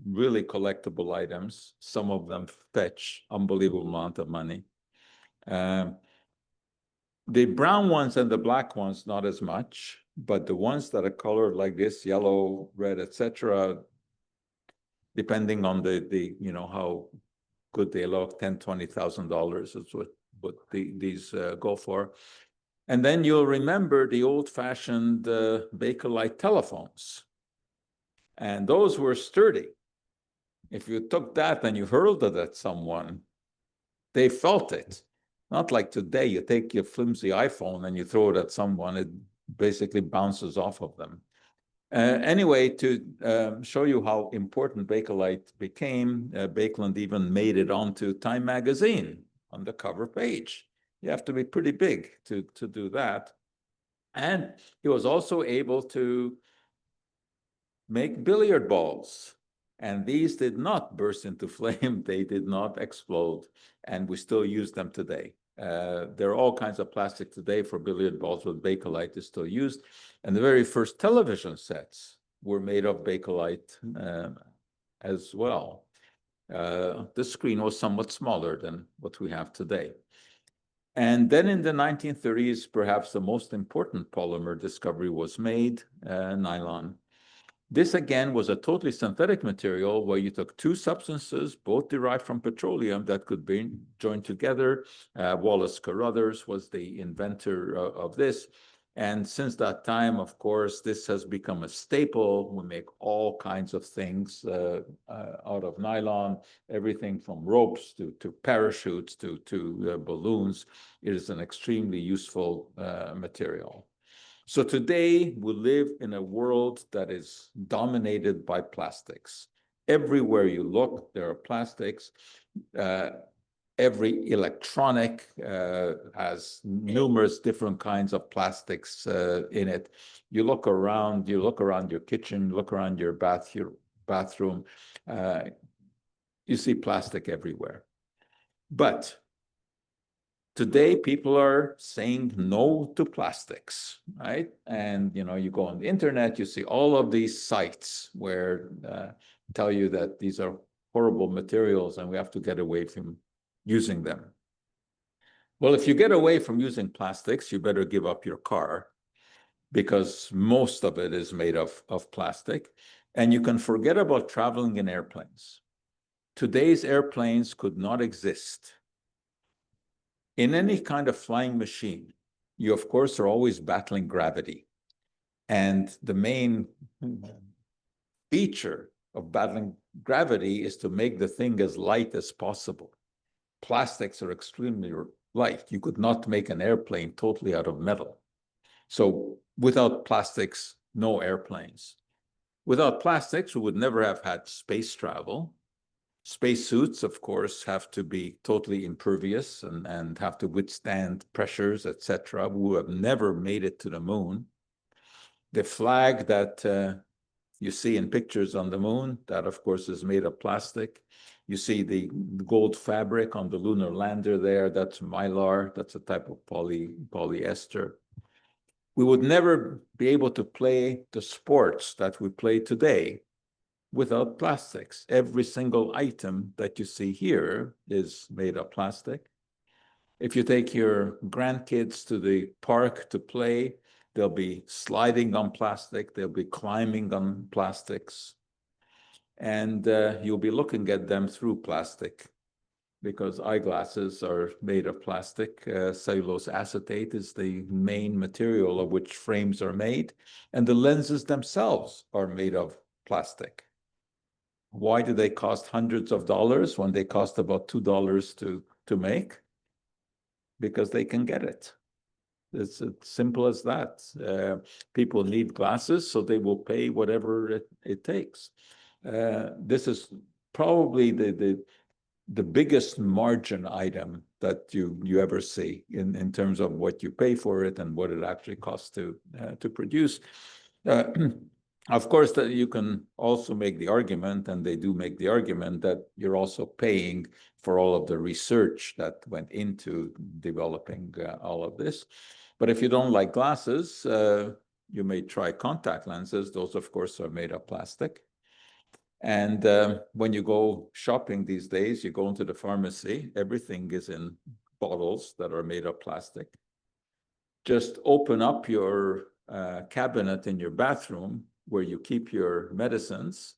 S1: really collectible items. Some of them fetch unbelievable amount of money. The brown ones and the black ones, not as much, but the ones that are colored like this, yellow, red, etc., depending on the how good they look, $10,000-$20,000 is what these go for. And then you'll remember the old-fashioned Bakelite telephones. And those were sturdy. If you took that and you hurled it at someone, they felt it. Not like today, you take your flimsy iPhone and you throw it at someone, it basically bounces off of them. Anyway, to show you how important Bakelite became, Bakeland even made it onto Time magazine on the cover page. You have to be pretty big to do that. And he was also able to make billiard balls. And these did not burst into flame. They did not explode. And we still use them today. There are all kinds of plastic today for billiard balls, but Bakelite is still used. And the very first television sets were made of Bakelite as well. The screen was somewhat smaller than what we have today. And then in the 1930s, perhaps the most important polymer discovery was made, nylon. This again was a totally synthetic material where you took two substances, both derived from petroleum, that could be joined together. Wallace Carruthers was the inventor of this. And since that time, of course, this has become a staple. We make all kinds of things out of nylon, everything from ropes to parachutes to balloons. It is an extremely useful material. So today we live in a world that is dominated by plastics. Everywhere you look, there are plastics. Every electronic has numerous different kinds of plastics in it. You look around your kitchen, look around your bathroom, you see plastic everywhere. But today, people are saying no to plastics, right? And you go on the internet, you see all of these sites where tell you that these are horrible materials and we have to get away from using them. Well, if you get away from using plastics, you better give up your car because most of it is made of plastic. And you can forget about traveling in airplanes. Today's airplanes could not exist. In any kind of flying machine, you, of course, are always battling gravity. And the main feature of battling gravity is to make the thing as light as possible. Plastics are extremely light. You could not make an airplane totally out of metal. So without plastics, no airplanes. Without plastics, we would never have had space travel. Spacesuits, of course, have to be totally impervious and have to withstand pressures, etc. We would have never made it to the moon. The flag that you see in pictures on the moon, that, of course, is made of plastic. You see the gold fabric on the lunar lander there, that's mylar, that's a type of polyester. We would never be able to play the sports that we play today without plastics. Every single item that you see here is made of plastic. If you take your grandkids to the park to play, they'll be sliding on plastic, they'll be climbing on plastics, and you'll be looking at them through plastic because eyeglasses are made of plastic. Cellulose acetate is the main material of which frames are made, and the lenses themselves are made of plastic. Why do they cost hundreds of dollars when they cost about $2 to make? Because they can get it. It's as simple as that. People need glasses, so they will pay whatever it takes. This is probably the biggest margin item that you ever see in terms of what you pay for it and what it actually costs to produce. Of course, that you can also make the argument, and they do make the argument, that you're also paying for all of the research that went into developing all of this. But if you don't like glasses, you may try contact lenses. Those, of course, are made of plastic. And when you go shopping these days, you go into the pharmacy, everything is in bottles that are made of plastic. Just open up your cabinet in your bathroom where you keep your medicines.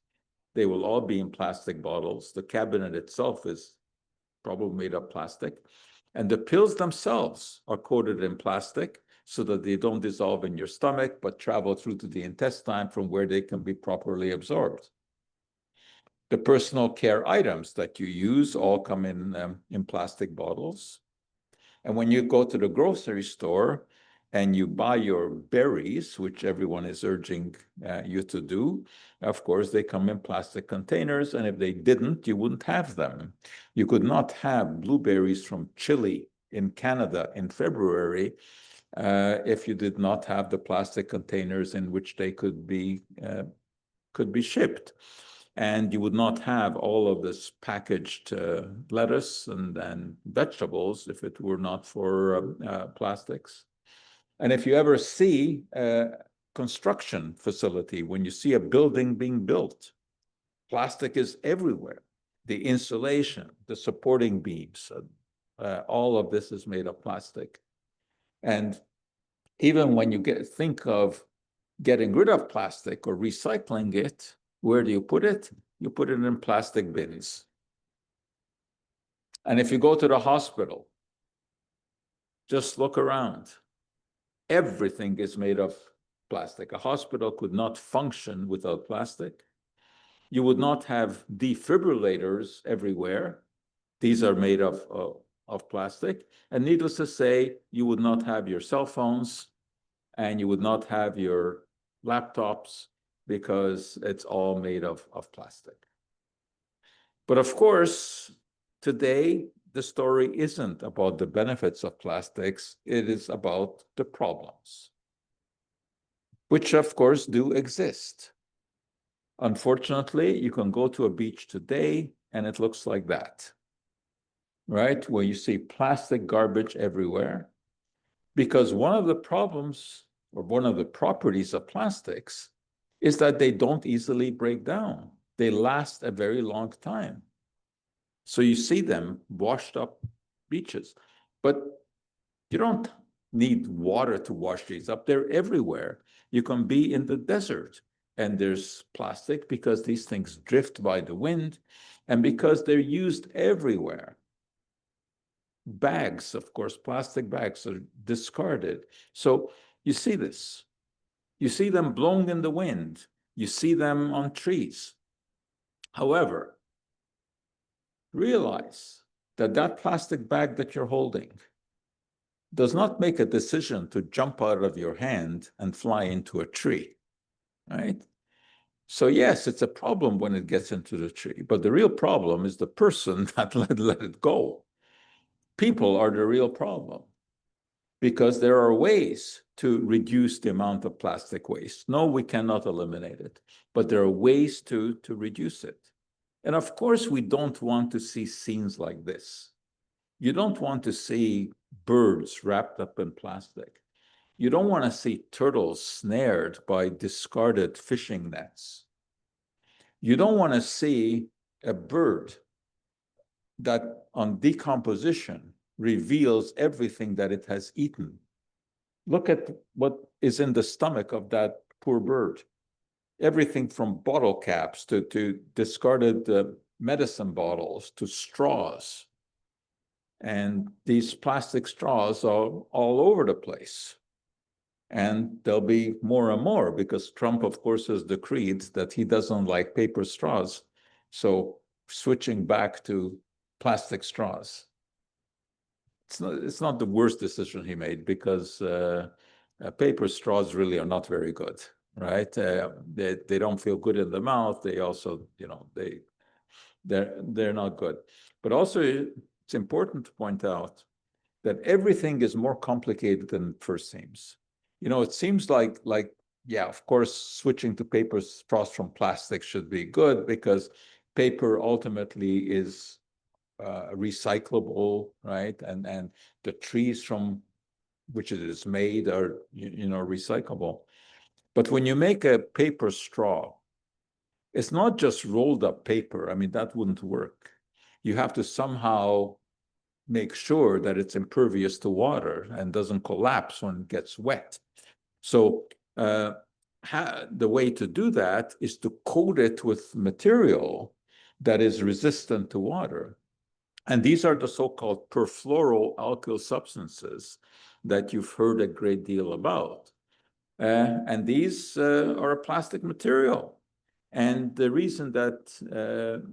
S1: They will all be in plastic bottles. The cabinet itself is probably made of plastic. And the pills themselves are coated in plastic so that they don't dissolve in your stomach, but travel through to the intestine from where they can be properly absorbed. The personal care items that you use all come in plastic bottles. And when you go to the grocery store and you buy your berries, which everyone is urging you to do, of course, they come in plastic containers. And if they didn't, you wouldn't have them. You could not have blueberries from Chile in Canada in February if you did not have the plastic containers in which they could be shipped. And you would not have all of this packaged lettuce and vegetables if it were not for plastics. And if you ever see a construction facility, when you see a building being built, plastic is everywhere. The insulation, the supporting beams, all of this is made of plastic. And even when you think of getting rid of plastic or recycling it, where do you put it? You put it in plastic bins. And if you go to the hospital, just look around. Everything is made of plastic. A hospital could not function without plastic. You would not have defibrillators everywhere. These are made of plastic. And needless to say, you would not have your cell phones and you would not have your laptops because it's all made of plastic. But of course, today, the story isn't about the benefits of plastics. It is about the problems, which of course do exist. Unfortunately, you can go to a beach today and it looks like that, right? Where you see plastic garbage everywhere. Because one of the problems or one of the properties of plastics is that they don't easily break down. They last a very long time. So you see them washed up beaches, but you don't need water to wash these up. They're everywhere. You can be in the desert and there's plastic because these things drift by the wind and because they're used everywhere. Bags, of course, plastic bags are discarded. So you see this. You see them blowing in the wind. You see them on trees. However, realize that that plastic bag that you're holding does not make a decision to jump out of your hand and fly into a tree, right? So yes, it's a problem when it gets into the tree, but the real problem is the person that let it go. People are the real problem because there are ways to reduce the amount of plastic waste. No, we cannot eliminate it, but there are ways to reduce it. And of course, we don't want to see scenes like this. You don't want to see birds wrapped up in plastic. You don't want to see turtles snared by discarded fishing nets. You don't want to see a bird that on decomposition reveals everything that it has eaten. Look at what is in the stomach of that poor bird. Everything from bottle caps to discarded medicine bottles to straws. And these plastic straws are all over the place. And there'll be more and more because Trump, of course, has decreed that he doesn't like paper straws. So switching back to plastic straws. It's not the worst decision he made because paper straws really are not very good, right? They don't feel good in the mouth. They also, they're not good. But also, it's important to point out that everything is more complicated than it first seems. It seems like yeah, of course, switching to paper straws from plastic should be good because paper ultimately is recyclable, right? And the trees from which it is made are, recyclable. But when you make a paper straw, it's not just rolled up paper. I mean, that wouldn't work. You have to somehow make sure that it's impervious to water and doesn't collapse when it gets wet. So the way to do that is to coat it with material that is resistant to water. And these are the so-called perfluoroalkyl substances that you've heard a great deal about. And these are a plastic material. And the reason that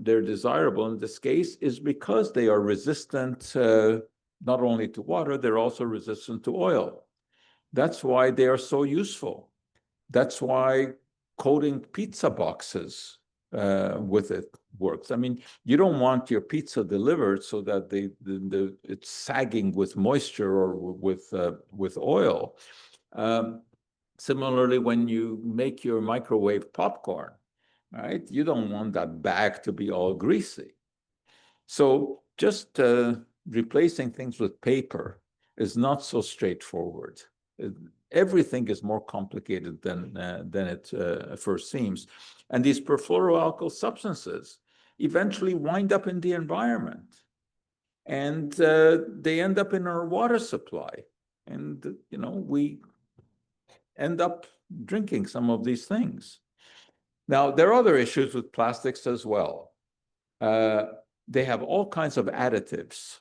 S1: they're desirable in this case is because they are resistant not only to water, they're also resistant to oil. That's why they are so useful. That's why coating pizza boxes with it works. I mean, you don't want your pizza delivered so that it's sagging with moisture or with oil. Similarly, when you make your microwave popcorn, right? You don't want that bag to be all greasy. So just replacing things with paper is not so straightforward. Everything is more complicated than it first seems. And these perfluoroalkyl substances eventually wind up in the environment. and they end up in our water supply. And, we end up drinking some of these things. Now, there are other issues with plastics as well. They have all kinds of additives.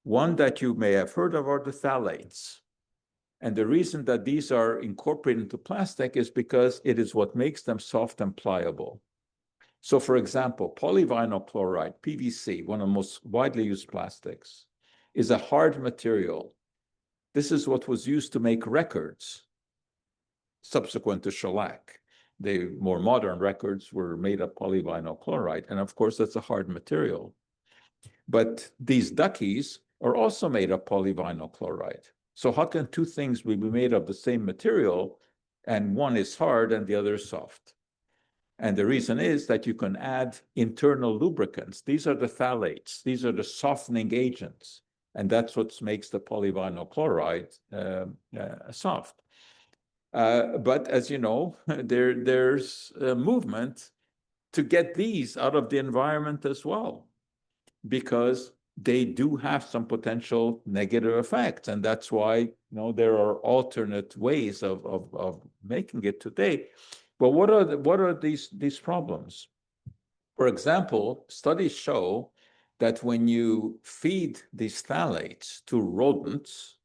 S1: One that you may have heard of are the phthalates. And the reason that these are incorporated into plastic is because it is what makes them soft and pliable. So, for example, polyvinyl chloride, PVC, one of the most widely used plastics, is a hard material. This is what was used to make records subsequent to shellac. The more modern records were made of polyvinyl chloride. And of course, that's a hard material. But these duckies are also made of polyvinyl chloride. So how can two things be made of the same material and one is hard and the other is soft? And the reason is that you can add internal lubricants. These are the phthalates. These are the softening agents. And that's what makes the polyvinyl chloride soft. But as you know, there's a movement to get these out of the environment as well, because they do have some potential negative effects. And that's why, there are alternate ways of making it today. But what are these problems? For example, studies show that when you feed these phthalates to rodents,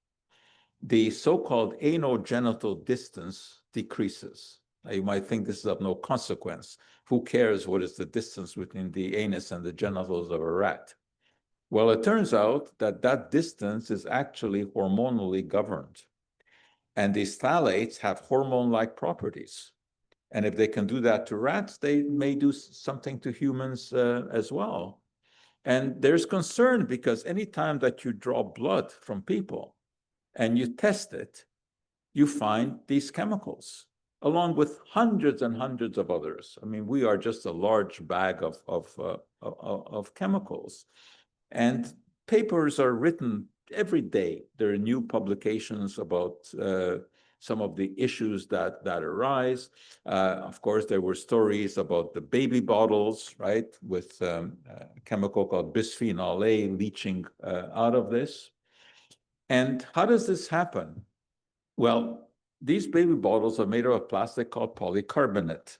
S1: the so-called anogenital distance decreases. Now, you might think this is of no consequence. Who cares what is the distance between the anus and the genitals of a rat? Well, it turns out that that distance is actually hormonally governed. And these phthalates have hormone-like properties. And if they can do that to rats, they may do something to humans as well. And there's concern because anytime that you draw blood from people and you test it, you find these chemicals, along with hundreds and hundreds of others. I mean, we are just a large bag of chemicals. And papers are written every day. There are new publications about some of the issues that arise. Of course, there were stories about the baby bottles, right, with a chemical called bisphenol A leaching out of this. And how does this happen? Well, these baby bottles are made of a plastic called polycarbonate,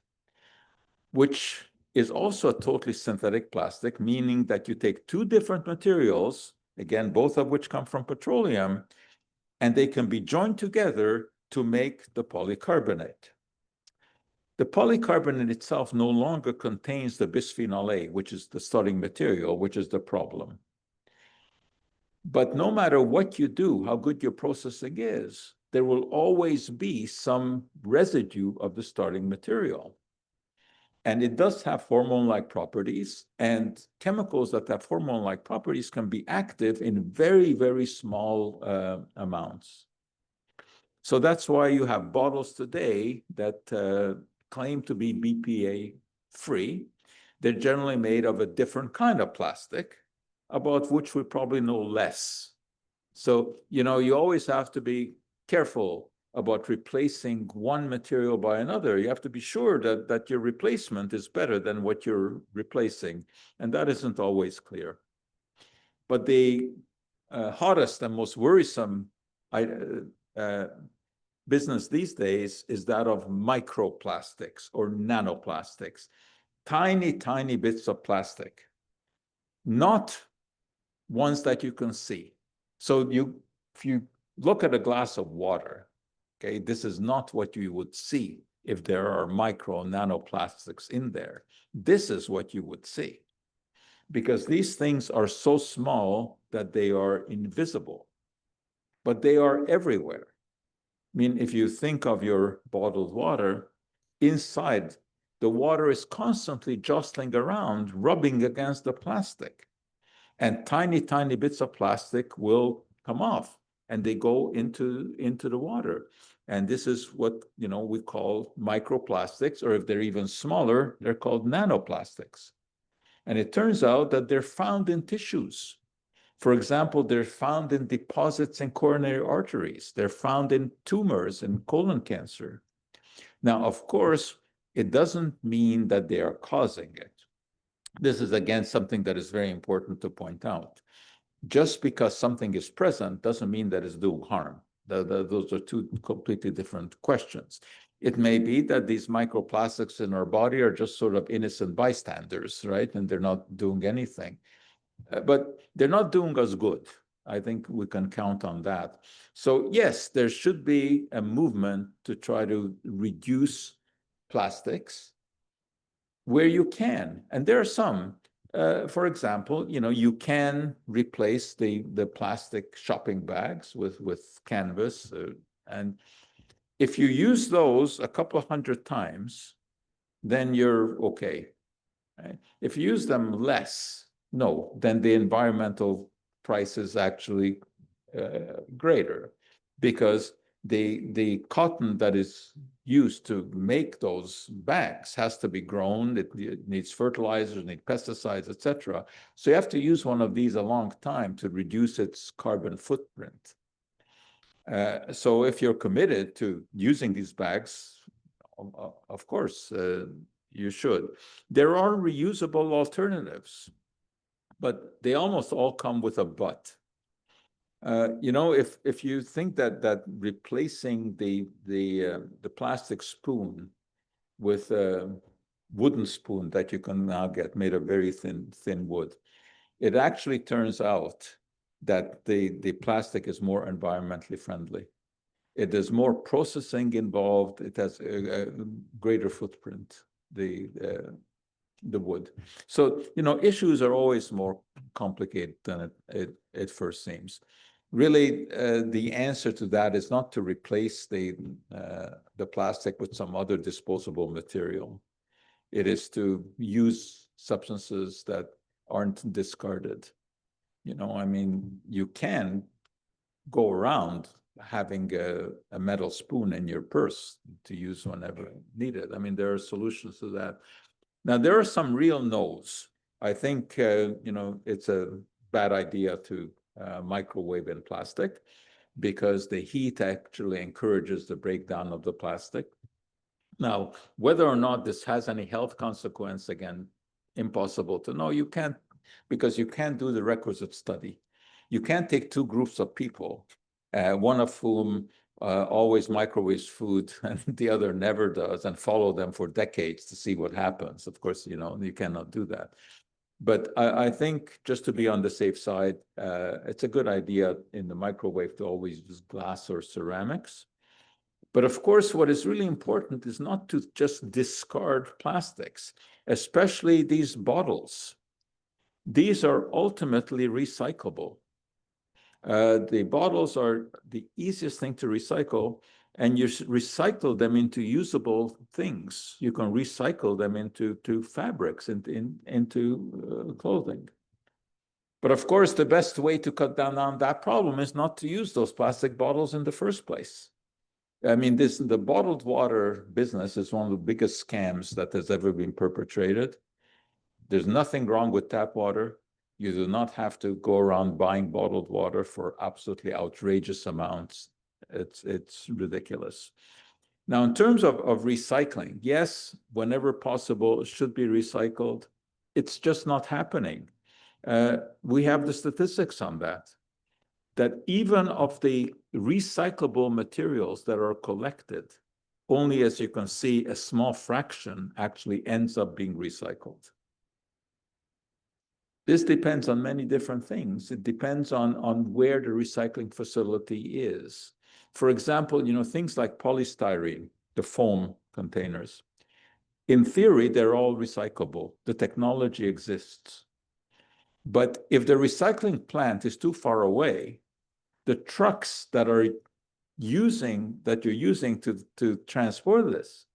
S1: which is also a totally synthetic plastic, meaning that you take two different materials, again, both of which come from petroleum, and they can be joined together to make the polycarbonate. The polycarbonate itself no longer contains the bisphenol A, which is the starting material, which is the problem. But no matter what you do, how good your processing is, there will always be some residue of the starting material. And it does have hormone-like properties, and chemicals that have hormone-like properties can be active in very, very small amounts. So that's why you have bottles today that claim to be BPA-free. They're generally made of a different kind of plastic, about which we probably know less. So, you always have to be careful about replacing one material by another. You have to be sure that your replacement is better than what you're replacing. And that isn't always clear. But the hottest and most worrisome business these days is that of microplastics or nanoplastics. Tiny, tiny bits of plastic. Not ones that you can see. So if you look at a glass of water, okay, this is not what you would see if there are micro nanoplastics in there. This is what you would see, because these things are so small that they are invisible, but they are everywhere. I mean, if you think of your bottled water, inside, the water is constantly jostling around, rubbing against the plastic. And tiny, tiny bits of plastic will come off and they go into the water. And this is what, we call microplastics, or if they're even smaller, they're called nanoplastics. And it turns out that they're found in tissues. For example, they're found in deposits in coronary arteries. They're found in tumors and colon cancer. Now, of course, it doesn't mean that they are causing it. This is, again, something that is very important to point out. just because something is present doesn't mean that it's doing harm. Those are two completely different questions. It may be that these microplastics in our body are just sort of innocent bystanders, right? And they're not doing anything. But they're not doing us good. I think we can count on that. So yes, there should be a movement to try to reduce plastics where you can. And there are some. For example, you can replace the plastic shopping bags with canvas. And if you use those a couple of hundred times, then you're okay. Right? If you use them less, no, then the environmental price is actually greater, because the cotton that is used to make those bags has to be grown. It needs fertilizers, needs pesticides, etc. So you have to use one of these a long time to reduce its carbon footprint. So if you're committed to using these bags, of course, you should. There are reusable alternatives, but they almost all come with a but. If you think that replacing the plastic spoon with a wooden spoon that you can now get made of very thin wood, it actually turns out that the plastic is more environmentally friendly. It is more processing involved. It has a greater footprint, the wood. So, issues are always more complicated than it first seems. Really, the answer to that is not to replace the plastic with some other disposable material. It is to use substances that aren't discarded. You can go around having a metal spoon in your purse to use whenever needed. There are solutions to that. Now, there are some real no's. I think, it's a bad idea to microwave in plastic, because the heat actually encourages the breakdown of the plastic. Now, whether or not this has any health consequence, again, impossible to know. You can't, because you can't do the requisite study. You can't take two groups of people, one of whom always microwaves food and the other never does, and follow them for decades to see what happens. Of course, you cannot do that. But I think, just to be on the safe side, it's a good idea in the microwave to always use glass or ceramics. But of course, what is really important is not to just discard plastics, especially these bottles. These are ultimately recyclable. The bottles are the easiest thing to recycle, and you recycle them into usable things. You can recycle them into fabrics, into clothing. But of course, the best way to cut down on that problem is not to use those plastic bottles in the first place. The bottled water business is one of the biggest scams that has ever been perpetrated. There's nothing wrong with tap water. You do not have to go around buying bottled water for absolutely outrageous amounts. It's ridiculous. Now, in terms of recycling, yes, whenever possible, it should be recycled. It's just not happening. We have the statistics on that even of the recyclable materials that are collected, only, as you can see, a small fraction actually ends up being recycled. This depends on many different things. It depends on where the recycling facility is. For example, things like polystyrene, the foam containers. In theory, they're all recyclable. The technology exists. But if the recycling plant is too far away, the trucks that you're using to transport this,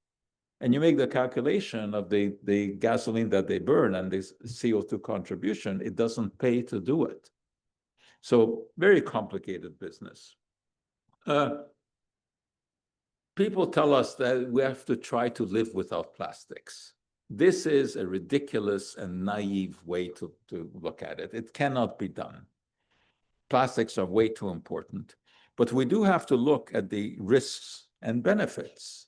S1: and you make the calculation of the gasoline that they burn and this CO2 contribution, it doesn't pay to do it. So very complicated business. People tell us that we have to try to live without plastics. This is a ridiculous and naive way to look at it. It cannot be done. Plastics are way too important. But we do have to look at the risks and benefits.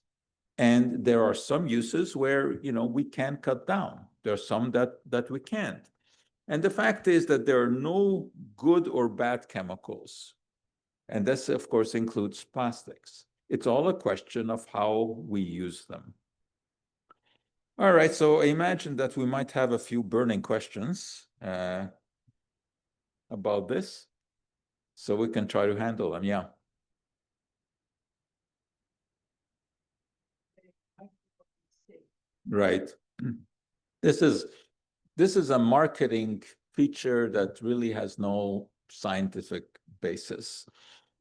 S1: And there are some uses where, we can cut down. There are some that we can't. And the fact is that there are no good or bad chemicals. And this, of course, includes plastics. It's all a question of how we use them. All right, so imagine that we might have a few burning questions about this, so we can try to handle them. Yeah. Right. This is a marketing feature that really has no scientific basis.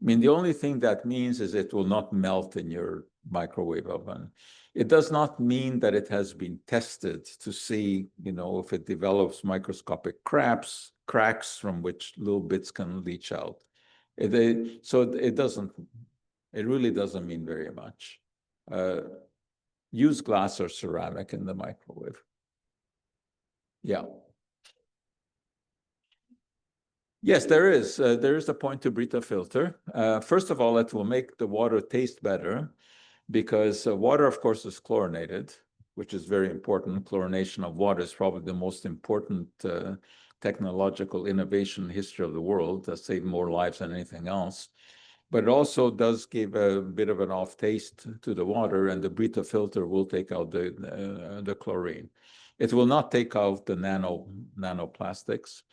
S1: I mean, the only thing that means is it will not melt in your microwave oven. It does not mean that it has been tested to see, if it develops microscopic cracks from which little bits can leach out. So it really doesn't mean very much. Use glass or ceramic in the microwave. Yeah. Yes, there is. There is a point to Brita filter. First of all, it will make the water taste better because water, of course, is chlorinated, which is very important. Chlorination of water is probably the most important technological innovation in the history of the world that saved more lives than anything else. But it also does give a bit of an off taste to the water, and the Brita filter will take out the chlorine. It will not take out the nanoplastics.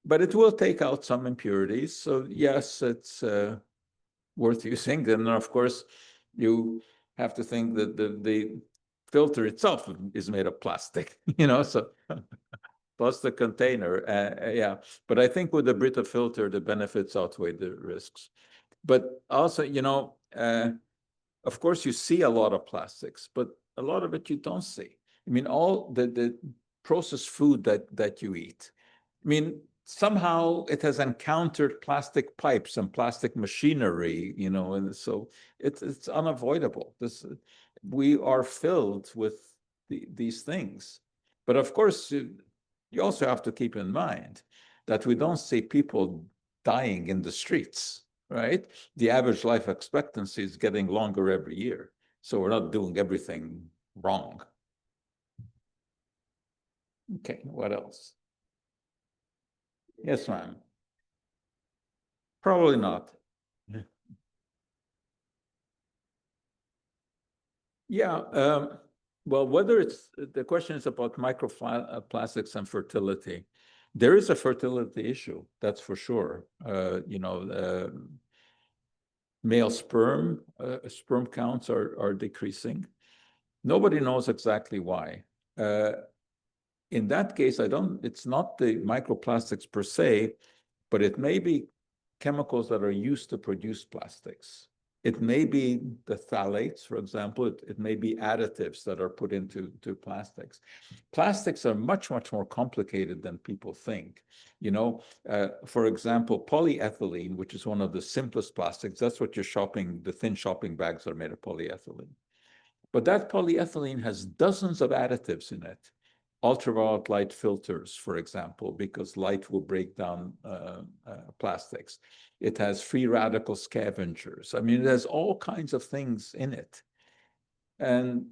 S1: But it will take out some impurities. So yes, it's worth using. Then, of course, you have to think that the filter itself is made of plastic, so plus the container. Yeah, but I think with the Brita filter, the benefits outweigh the risks. But also, of course, you see a lot of plastics, but a lot of it you don't see. I mean, all the processed food that you eat, I mean, somehow it has encountered plastic pipes and plastic machinery, and so it's unavoidable. We are filled with these things. But of course, you also have to keep in mind that we don't see people dying in the streets, right? The average life expectancy is getting longer every year. So we're not doing everything wrong. Okay, what else? Yes, ma'am. Probably not. Yeah. Well, whether the question is about microplastics and fertility, there is a fertility issue, that's for sure. Male sperm counts are decreasing. Nobody knows exactly why. In that case, it's not the microplastics per se, but it may be chemicals that are used to produce plastics. It may be the phthalates, for example. It may be additives that are put into plastics. Plastics are much, much more complicated than people think. For example, polyethylene, which is one of the simplest plastics, that's what the thin shopping bags are made of polyethylene. But that polyethylene has dozens of additives in it. Ultraviolet light filters, for example, because light will break down plastics. It has free radical scavengers. I mean, it has all kinds of things in it. And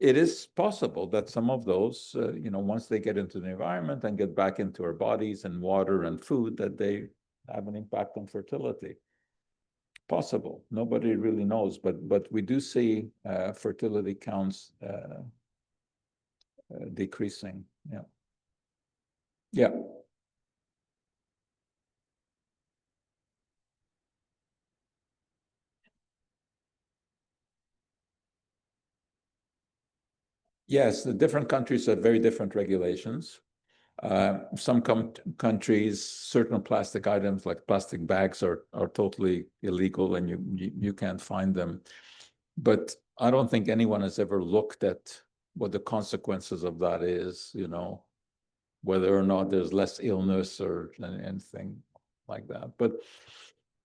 S1: it is possible that some of those, once they get into the environment and get back into our bodies and water and food, that they have an impact on fertility. Possible. Nobody really knows, but we do see fertility counts decreasing. Yeah. Yeah. Yes, the different countries have very different regulations. Some countries, certain plastic items like plastic bags are totally illegal and you can't find them. But I don't think anyone has ever looked at what the consequences of that is, whether or not there's less illness or anything like that. But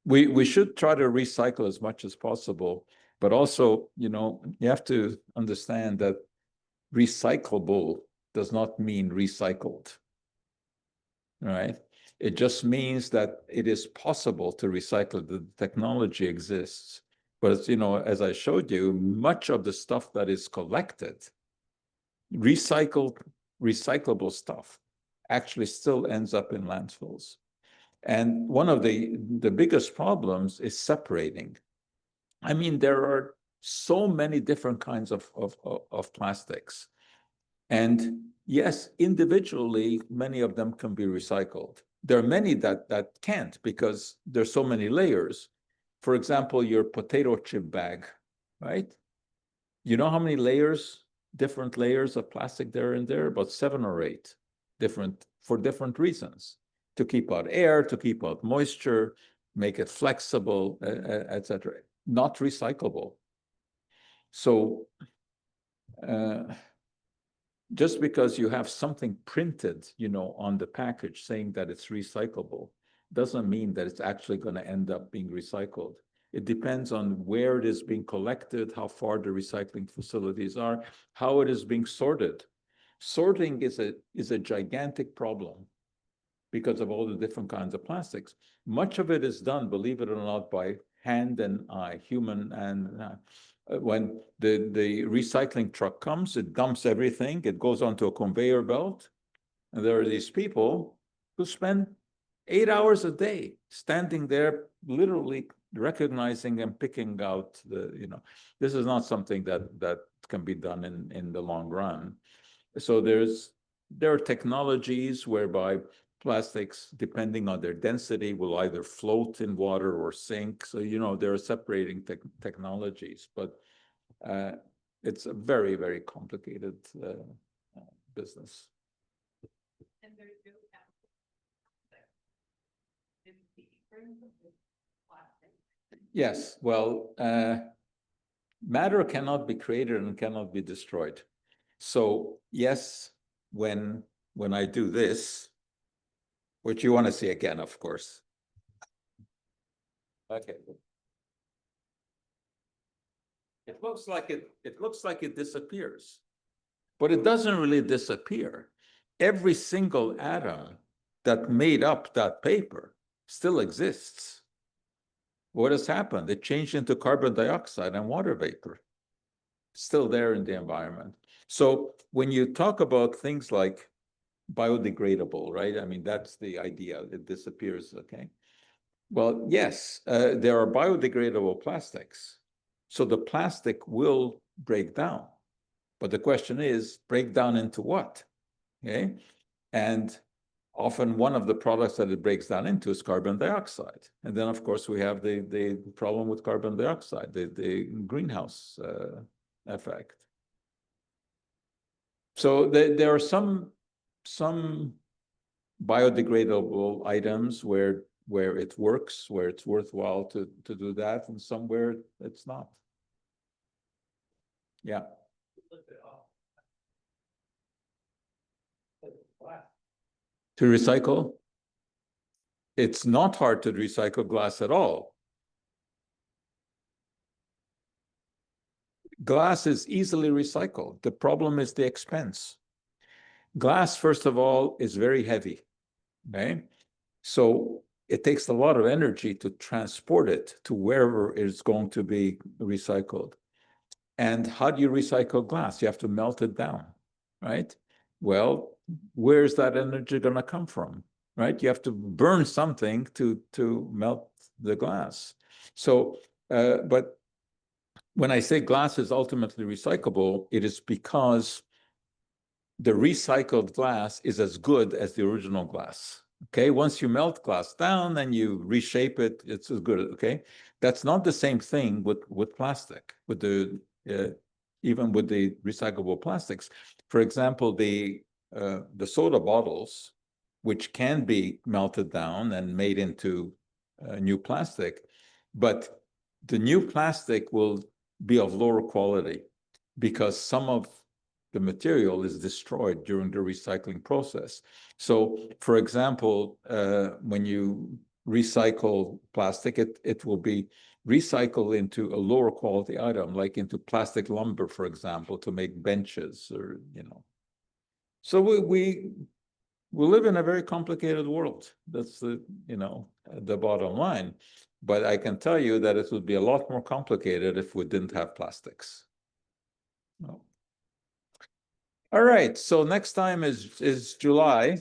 S1: we should try to recycle as much as possible. But also, you have to understand that recyclable does not mean recycled, right? It just means that it is possible to recycle. The technology exists. But, as I showed you, much of the stuff that is collected, recyclable stuff, actually still ends up in landfills. And one of the biggest problems is separating. I mean, there are so many different kinds of plastics. And yes, individually, many of them can be recycled. There are many that can't because there's so many layers. For example, your potato chip bag, right? You know how many layers, different layers of plastic there are in there? About 7 or 8 different, for different reasons. To keep out air, to keep out moisture, make it flexible, etc. Not recyclable. So just because you have something printed, on the package saying that it's recyclable, doesn't mean that it's actually going to end up being recycled. It depends on where it is being collected, how far the recycling facilities are, how it is being sorted. Sorting is a gigantic problem because of all the different kinds of plastics. Much of it is done, believe it or not, by hand and eye, human and when the recycling truck comes, it dumps everything, it goes onto a conveyor belt, and there are these people who spend 8 hours a day standing there, literally recognizing and picking out this is not something that can be done in the long run. So there are technologies whereby plastics, depending on their density, will either float in water or sink. So, there are separating technologies, but it's a very, very complicated business.
S2: And there's no plastic.
S1: Yes, well, matter cannot be created and cannot be destroyed. So yes, when I do this, which you want to see again, of course. Okay. It looks like it disappears, but it doesn't really disappear. Every single atom that made up that paper still exists. What has happened? It changed into carbon dioxide and water vapor. Still there in the environment. So when you talk about things like biodegradable, right? I mean, that's the idea. It disappears, okay? Well, yes, there are biodegradable plastics. So the plastic will break down. But the question is, break down into what? Okay? And often one of the products that it breaks down into is carbon dioxide. And then, of course, we have the problem with carbon dioxide, the greenhouse effect. So there are some biodegradable items where it works, where it's worthwhile to do that, and somewhere it's not. Yeah. To recycle? It's not hard to recycle glass at all. Glass is easily recycled. The problem is the expense. Glass, first of all, is very heavy, okay? So it takes a lot of energy to transport it to wherever it's going to be recycled. And how do you recycle glass? You have to melt it down, right? Well, where's that energy going to come from, right? You have to burn something to melt the glass. So, but when I say glass is ultimately recyclable, it is because the recycled glass is as good as the original glass. Okay, once you melt glass down and you reshape it, it's as good. Okay, that's not the same thing with plastic. With the even with the recyclable plastics, for example, the soda bottles, which can be melted down and made into new plastic, but the new plastic will be of lower quality because some of the material is destroyed during the recycling process. So, for example, when you recycle plastic, it will be recycled into a lower quality item, like into plastic lumber, for example, to make benches or, So we live in a very complicated world. That's the bottom line. But I can tell you that it would be a lot more complicated if we didn't have plastics. No. All right, so next time is July.